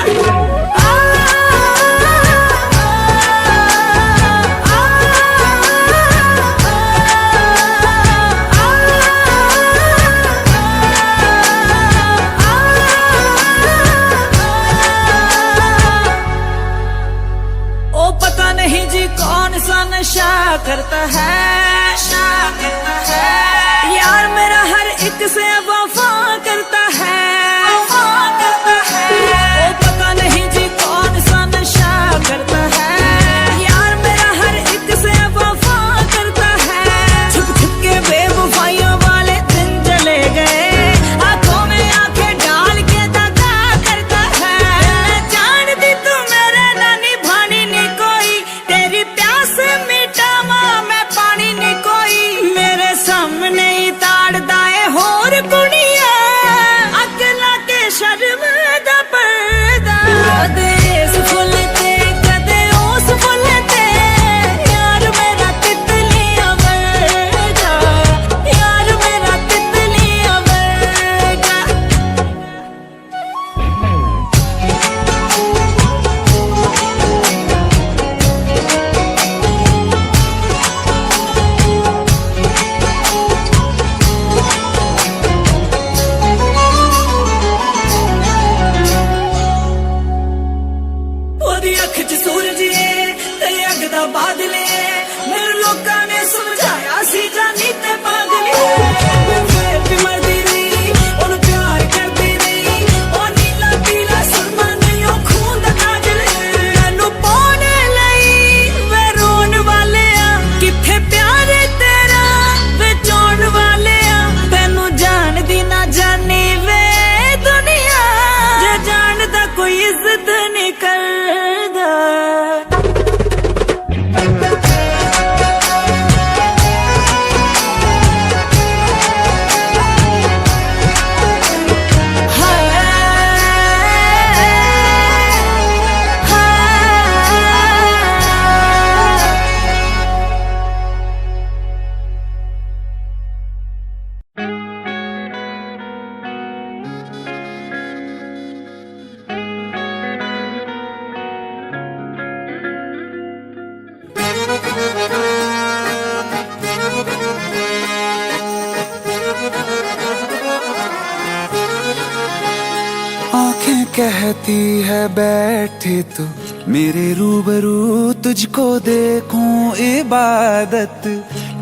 कहती है बैठे तो मेरे रूबरू तुझको देखूं, इबादत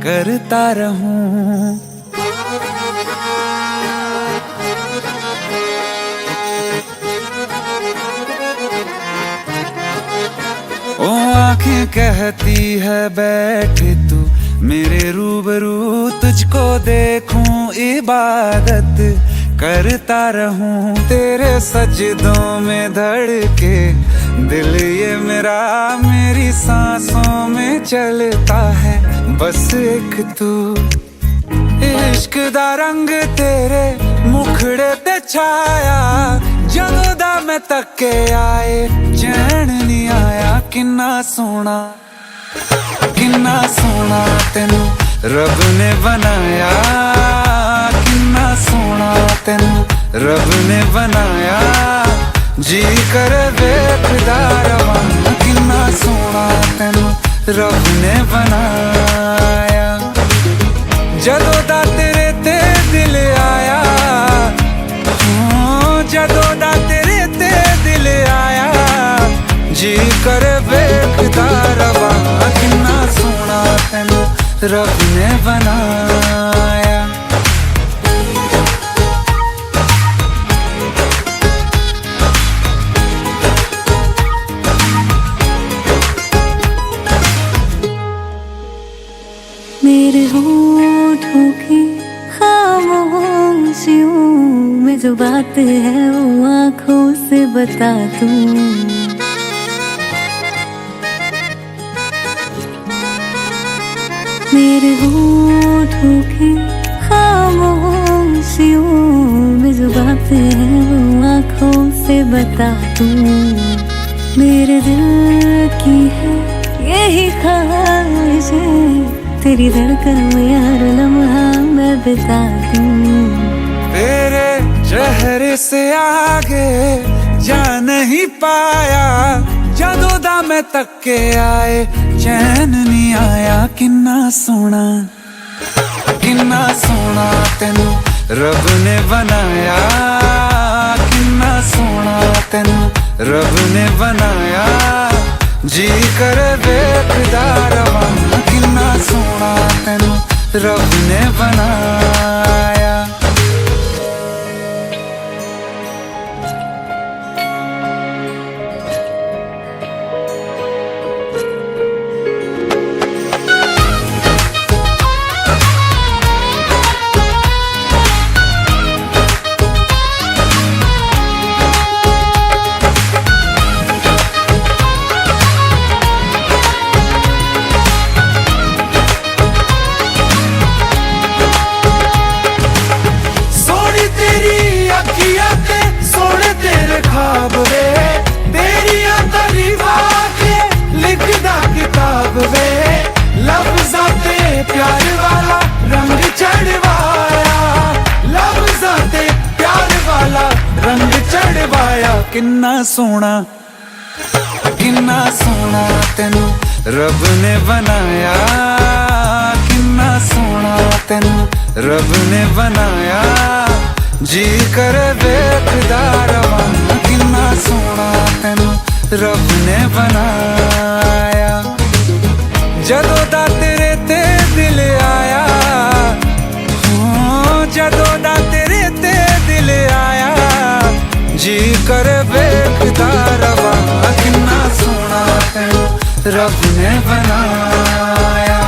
करता रहूं। ओ आंखें कहती है बैठे तू मेरे रूबरू तुझको देखूं, इबादत करता रहूं। तेरे सजदों में धड़के दिल ये मेरा, मेरी सांसों में चलता है बस एक तू। इश्क दा रंग तेरे मुखड़े ते छाया, जदों दा मैं तके आए चैन नहीं आया। किन्ना सोना तेनू रब ने बनाया, किन्ना सोना तेनू रब ने बनाया। जी कर वेखदा रवां, किन्ना सोना तेनू रब ने बनाया। जदों दा तेरे ते दिल आया, जदों दा तेरे ते दिल आया। जी कर वेखदा रवां, किन्ना सोना तेनू रब ने बनाया। मेरे होठों की खामोशियों में जो बात है वो आँखों से बता दूं। मेरे होठों की खामोशियों में जो बात है वो आँखों से बता दूं। मेरे दिल की है यही ख्वाहिश है, तेरी धड़कन में हर लम्हा मैं बिता दूं। तेरे चेहरे से आगे जा नहीं पाया, जदों दा मैं तके आए चैन नहीं आया। किन्ना सोना तेनू रब ने बनाया, किन्ना सोना तेनू रब ने बनाया। जी कर वेखदा रवां, किन्ना सोना तेनू रब ने बनाया। प्यार वाला रंग चढ़वाया, लफ्ज़ां ते प्यार वाला रंग चढ़वाया। किन्ना सोना तेनू रब ने बनाया, किन्ना सोना तेनू रब ने बनाया। जी कर वेखदा रवां, किन्ना सोना तेनू रब ने बनाया। जदों दा तेरे ते दिल आया, जदों दा तेरे ते दिल आया। जी कर वेखदा रवां, किन्ना सोना तेनू रब ने बनाया।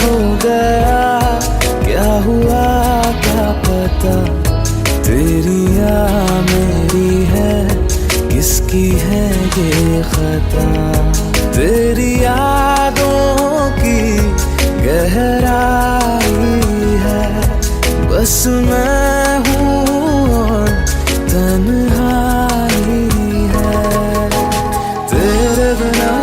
हो गया, क्या हुआ क्या पता, तेरी या मेरी है, किसकी है ये खता। तेरी यादों की गहराई है, बस मैं हूँ और तन्हाई है तेरे बिना।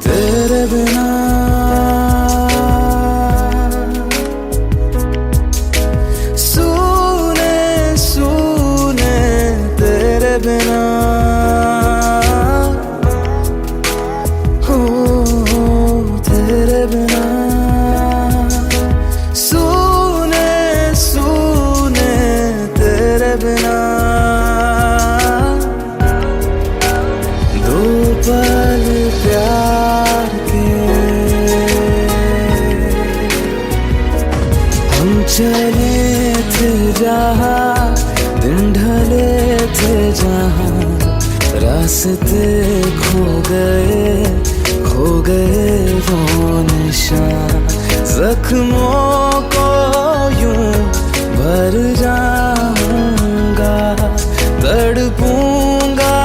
तेरे बिना सुने सुने तेरे बिना हो तेरे बिना सुने सुने तेरे बिना दो पल प्यार चले थे जहाँ, दिन ढले थे जहाँ, रास्ते खो गए वो निशान। जख्मों को यूं भर जाऊंगा, तड़पूंगा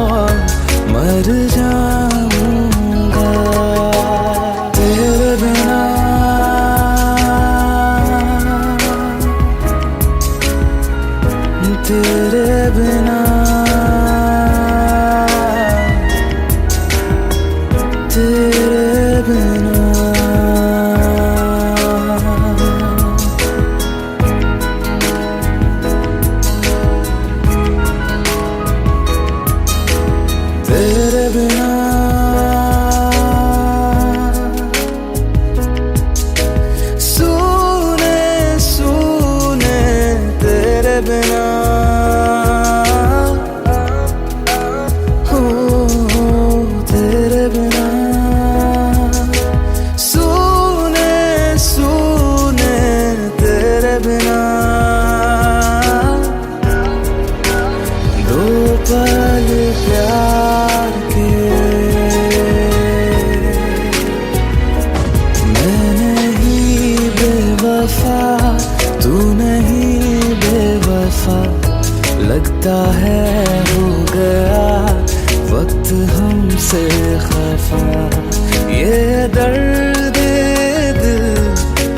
और मर जाऊंगा तेरे बिना। तेरे बिना तेरे बिना तेरे बिना सुने सुने तेरे बिना पल प्यार के मैं नहीं बेवफा, तू नहीं बेवफा, लगता है हो गया वक्त हमसे खफा। ये दर्द दिल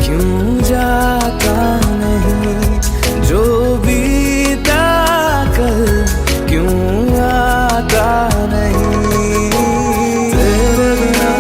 क्यों जाता नहीं, जो बीता कल क्यों आता नहीं तेरे बिना।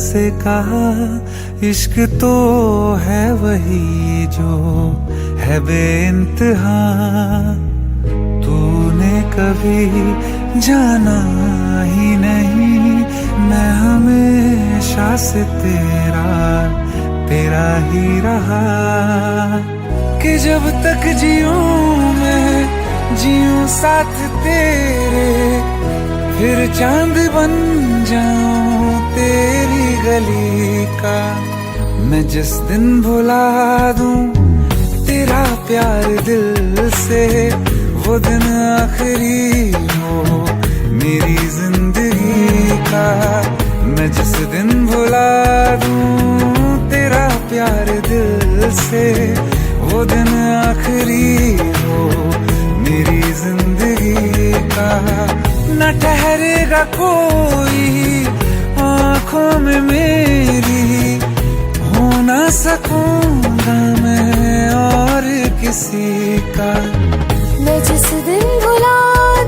से कहा इश्क तो है वही जो है बेइंतहा, तूने कभी जाना ही नहीं मैं हमेशा से तेरा ही रहा, कि जब तक जीऊं मैं जीऊं साथ तेरे, फिर चांद बन जाऊं तेरी गली का, मैं जिस दिन भुला दूं तेरा प्यार दिल से, वो दिन आखिरी हो मेरी जिंदगी का, मैं जिस दिन भुला दूं तेरा प्यार दिल से, वो दिन आखिरी हो मेरी जिंदगी का, न ठहरेगा कोई आँखों में मेरी, हो ना सकूंगा मैं और किसी का, मैं जिस दिन भुला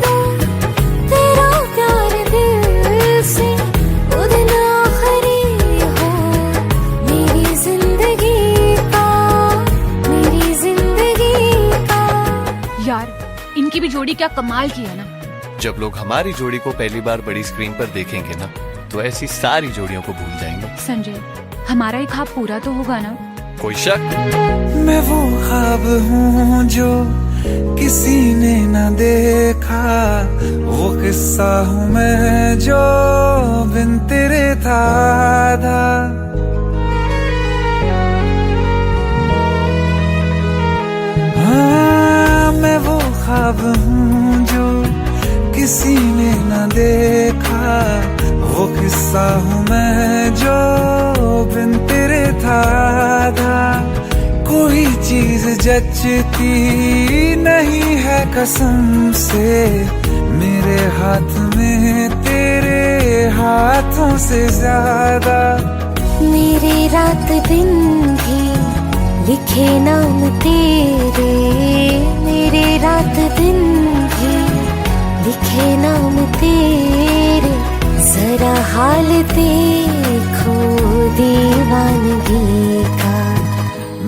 दूं तेरा प्यार दिल से, वो दिन आखिरी हो मेरी जिंदगी का, मेरी जिंदगी का। यार इनकी भी जोड़ी क्या कमाल की है ना। जब लोग हमारी जोड़ी को पहली बार बड़ी स्क्रीन पर देखेंगे ना, तो ऐसी सारी जोड़ियों को भूल जाएंगे। संजय हमारा एक ख्वाब पूरा तो होगा ना? कोई शक? मैं वो ख्वाब हूँ जो किसी ने न देखा, वो किस्सा हूँ मैं जो बिन तेरे था आधा, हाँ मैं वो ख्वाब हूँ जो किसी ने न देखा, वो किस्सा हूँ मैं जो बिन तेरे था आधा, कोई चीज जचती नहीं है कसम से, मेरे हाथ में तेरे हाथों से ज्यादा, मेरे रात दिन भी लिखे नाम तेरे, मेरे रात दिन भी लिखे नाम तेरे, जरा हाल देखो दीवानगी का,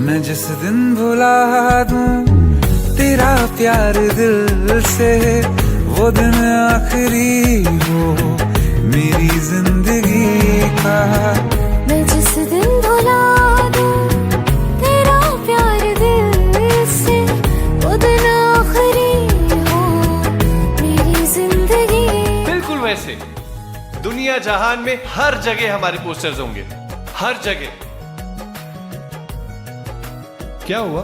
मैं जिस दिन भुला दूं तेरा प्यार दिल से, वो दिन आखिरी हो मेरी जिंदगी का, मैं जिस दिन भुला दूं तेरा प्यार दिल से, वो दिन आखिरी हो मेरी जिंदगी। बिल्कुल वैसे दुनिया जहान में हर जगह हमारे पोस्टर्स होंगे, हर जगह। क्या हुआ?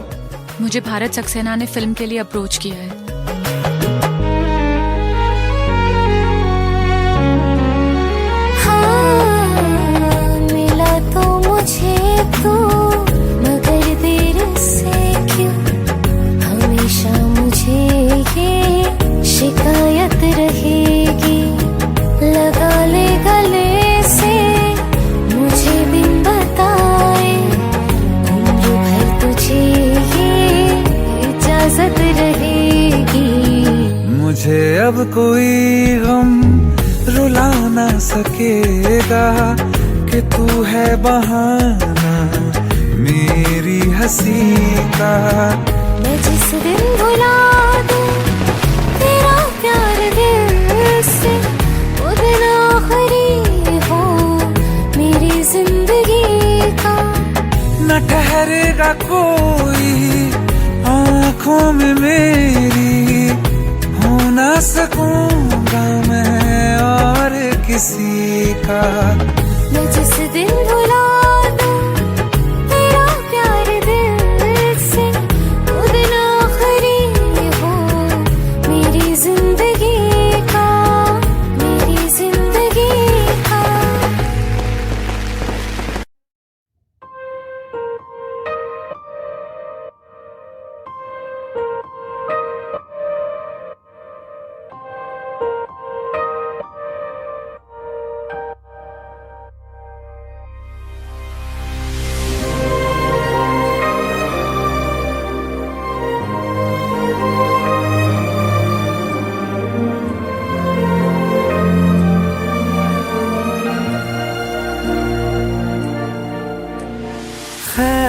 मुझे भारत सक्सेना ने फिल्म के लिए अप्रोच किया है। हाँ, मिला तो मुझे तो, मगर देर से क्यों हमेशा मुझे ये शिकायत रहेगी, लगा ले गले से मुझे बिन बताए, उम्र भर तुझे ये इजाजत रहेगी, मुझे अब कोई गम रुला ना सकेगा, कि तू है बहाना मेरी हंसी का, मैं जिस दिन भुला दूं तेरा प्यार दिल से, वो दिन आखिरी हो मेरी जिंदगी का, न ठहरेगा कोई आँखों में मेरी, हो ना सकूंगा मैं और किसी का, मैं जिस दिन भुला दूं तेरा प्यार दिल से, वो दिन आखिरी हो मेरी जिंदगी का, मेरी जिंदगी का।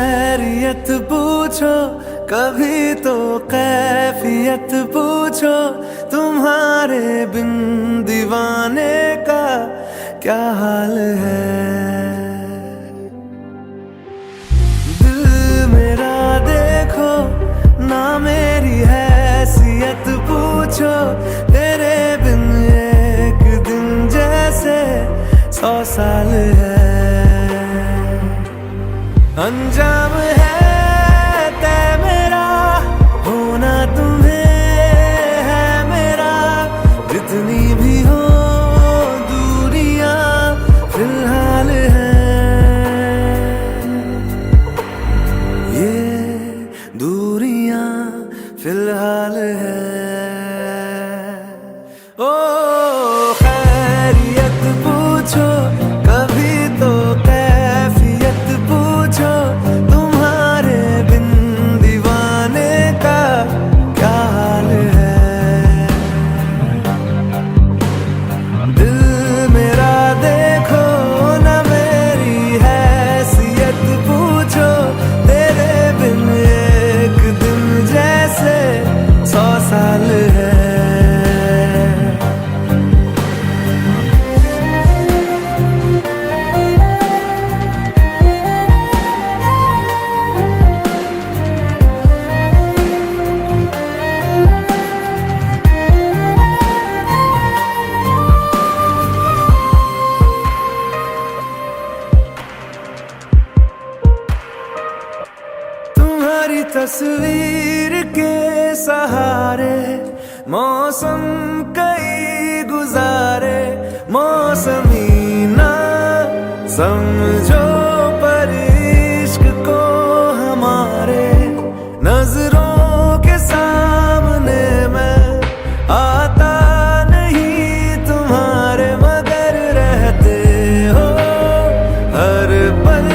खैरियत पूछो, कभी तो कैफियत पूछो, तुम्हारे बिन दीवाने का क्या हाल है। दिल मेरा देखो ना, मेरी हैसियत पूछो, तेरे बिन एक दिन जैसे 100 साल है। अंजाम है तय मेरा, होना तुम्हें है मेरा, जितनी भी हो दूरियां फिलहाल है। ये दूरियां फिलहाल है। ओ खैरियत पूछो, कभी तो कैफियत पूछो, तुम्हारे बिन दीवाने का क्या हाल है। दिल मेरा देखो ना, मेरी हैसियत पूछो, तेरे बिन एक दिन जैसे 100 साल है। तुम्हारी तस्वीर के सहारे मौसम कई गुजारे, मौसमी ना समझो पर इश्क को हमारे, नजरों के सामने मैं आता नहीं तुम्हारे, मगर रहते हो हर पल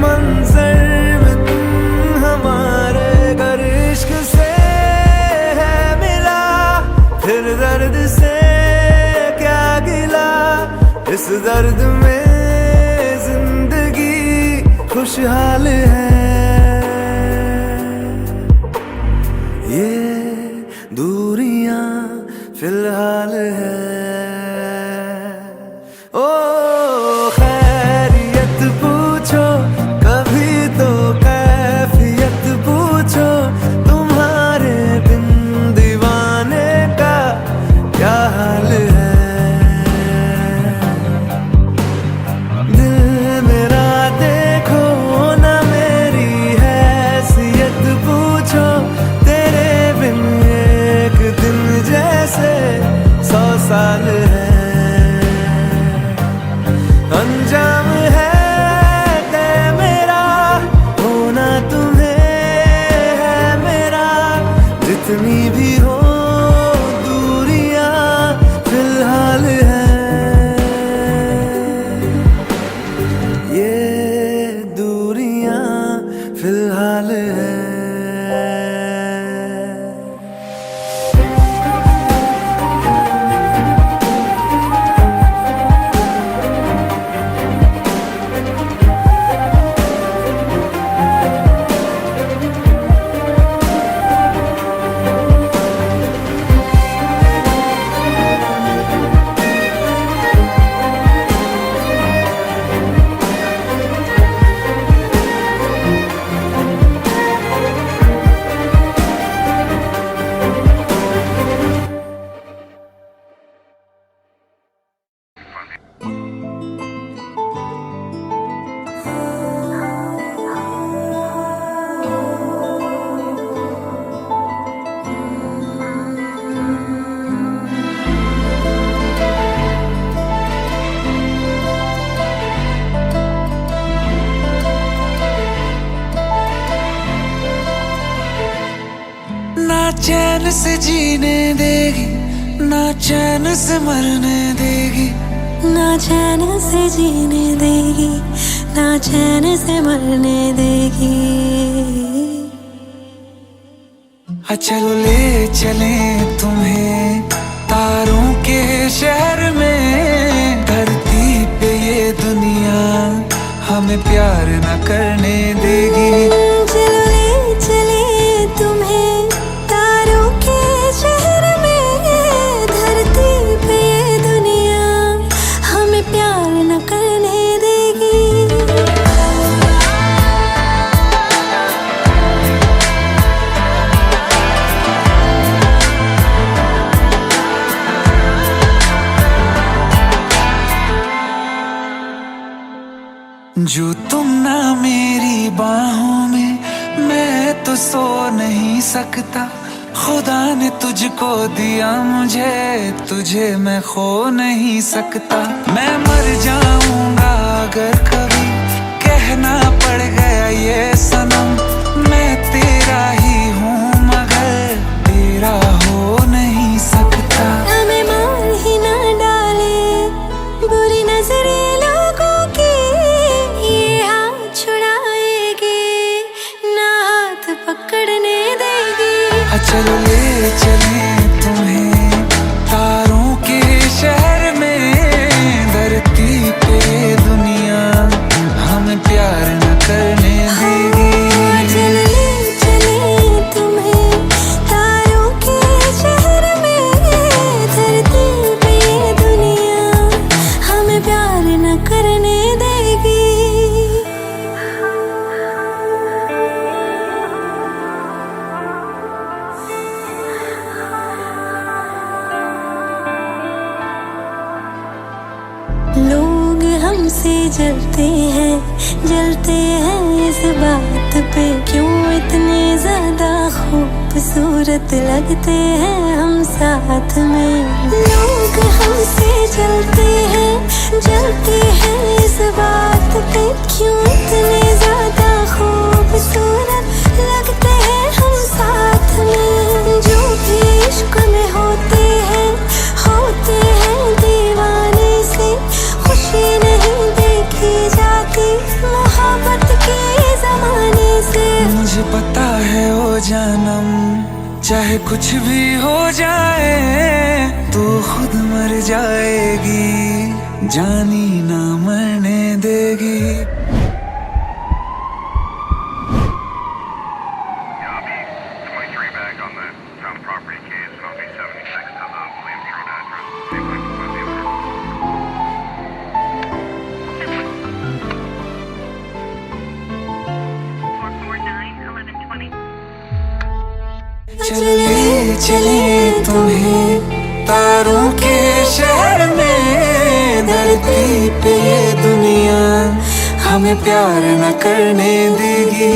मंजर में तुम हमारे। गर इश्क से है मिला, फिर दर्द से क्या गिला, इस दर्द में जिंदगी खुशहाल है। ये दूरियां फिलहाल है। ओ खैरियत पूछो, कभी तो कैफियत पूछो, तुम्हारे बिन दीवाने का क्या हाल है। दिल मेरा देखो ना, मेरी हैसियत पूछो, तेरे बिन एक दिन जैसे 100 साल है। अंजाम है तय मेरा, होना तुम्हें है मेरा, जितनी भी हो दूरियां फिलहाल है। ये दूरियां फिलहाल है। चैन से जीने देगी, ना चैन से मरने देगी, ना चैन से जीने देगी, ना चैन से मरने देगी। चलो ले चले तुम्हें तारों के शहर में, धरती पे ये दुनिया हमें प्यार न करने देगी। जो तुम ना मेरी बाहों में, मैं तो सो नहीं सकता। खुदा ने तुझको दिया मुझे, तुझे मैं खो नहीं सकता। मैं मर जाऊंगा अगर कभी कहना पड़ गया ये सनम, मैं तेरा ही हूँ मगर तेरा हो नहीं सकता। हमें मार ही ना डाले बुरी नजरे लोगों की, ये हाथ छुड़ाएगी ना हाथ पकड़ने देगी। चलो ले चले तुम्हें तारों के शहर में, धरती पे दुनिया हमें प्यार न करने देगी। चल ले चले तुम्हें तारों के शहर में, धरती पे ये दुनिया हमें प्यार न करने देगी। लोग हमसे जलते हैं इस बात पे, क्यों इतने ज्यादा खूबसूरत लगते हैं हम साथ में। लोग हमसे जलते हैं इस बात पे, क्यों इतने ज्यादा खूबसूरत लगते हैं हम साथ में। जो भी इश्क में होते हैं दीवाने से, खुशी नहीं देखी जाती मोहब्बत के जमाने से। मुझे पता है ओ जानम, चाहे कुछ भी हो जाए तू खुद मर जाएगी, जानी ना मरने देगी। चले चले तुम्हें तारों के शहर में, धरती पे ये दुनिया हमें प्यार न करने देगी।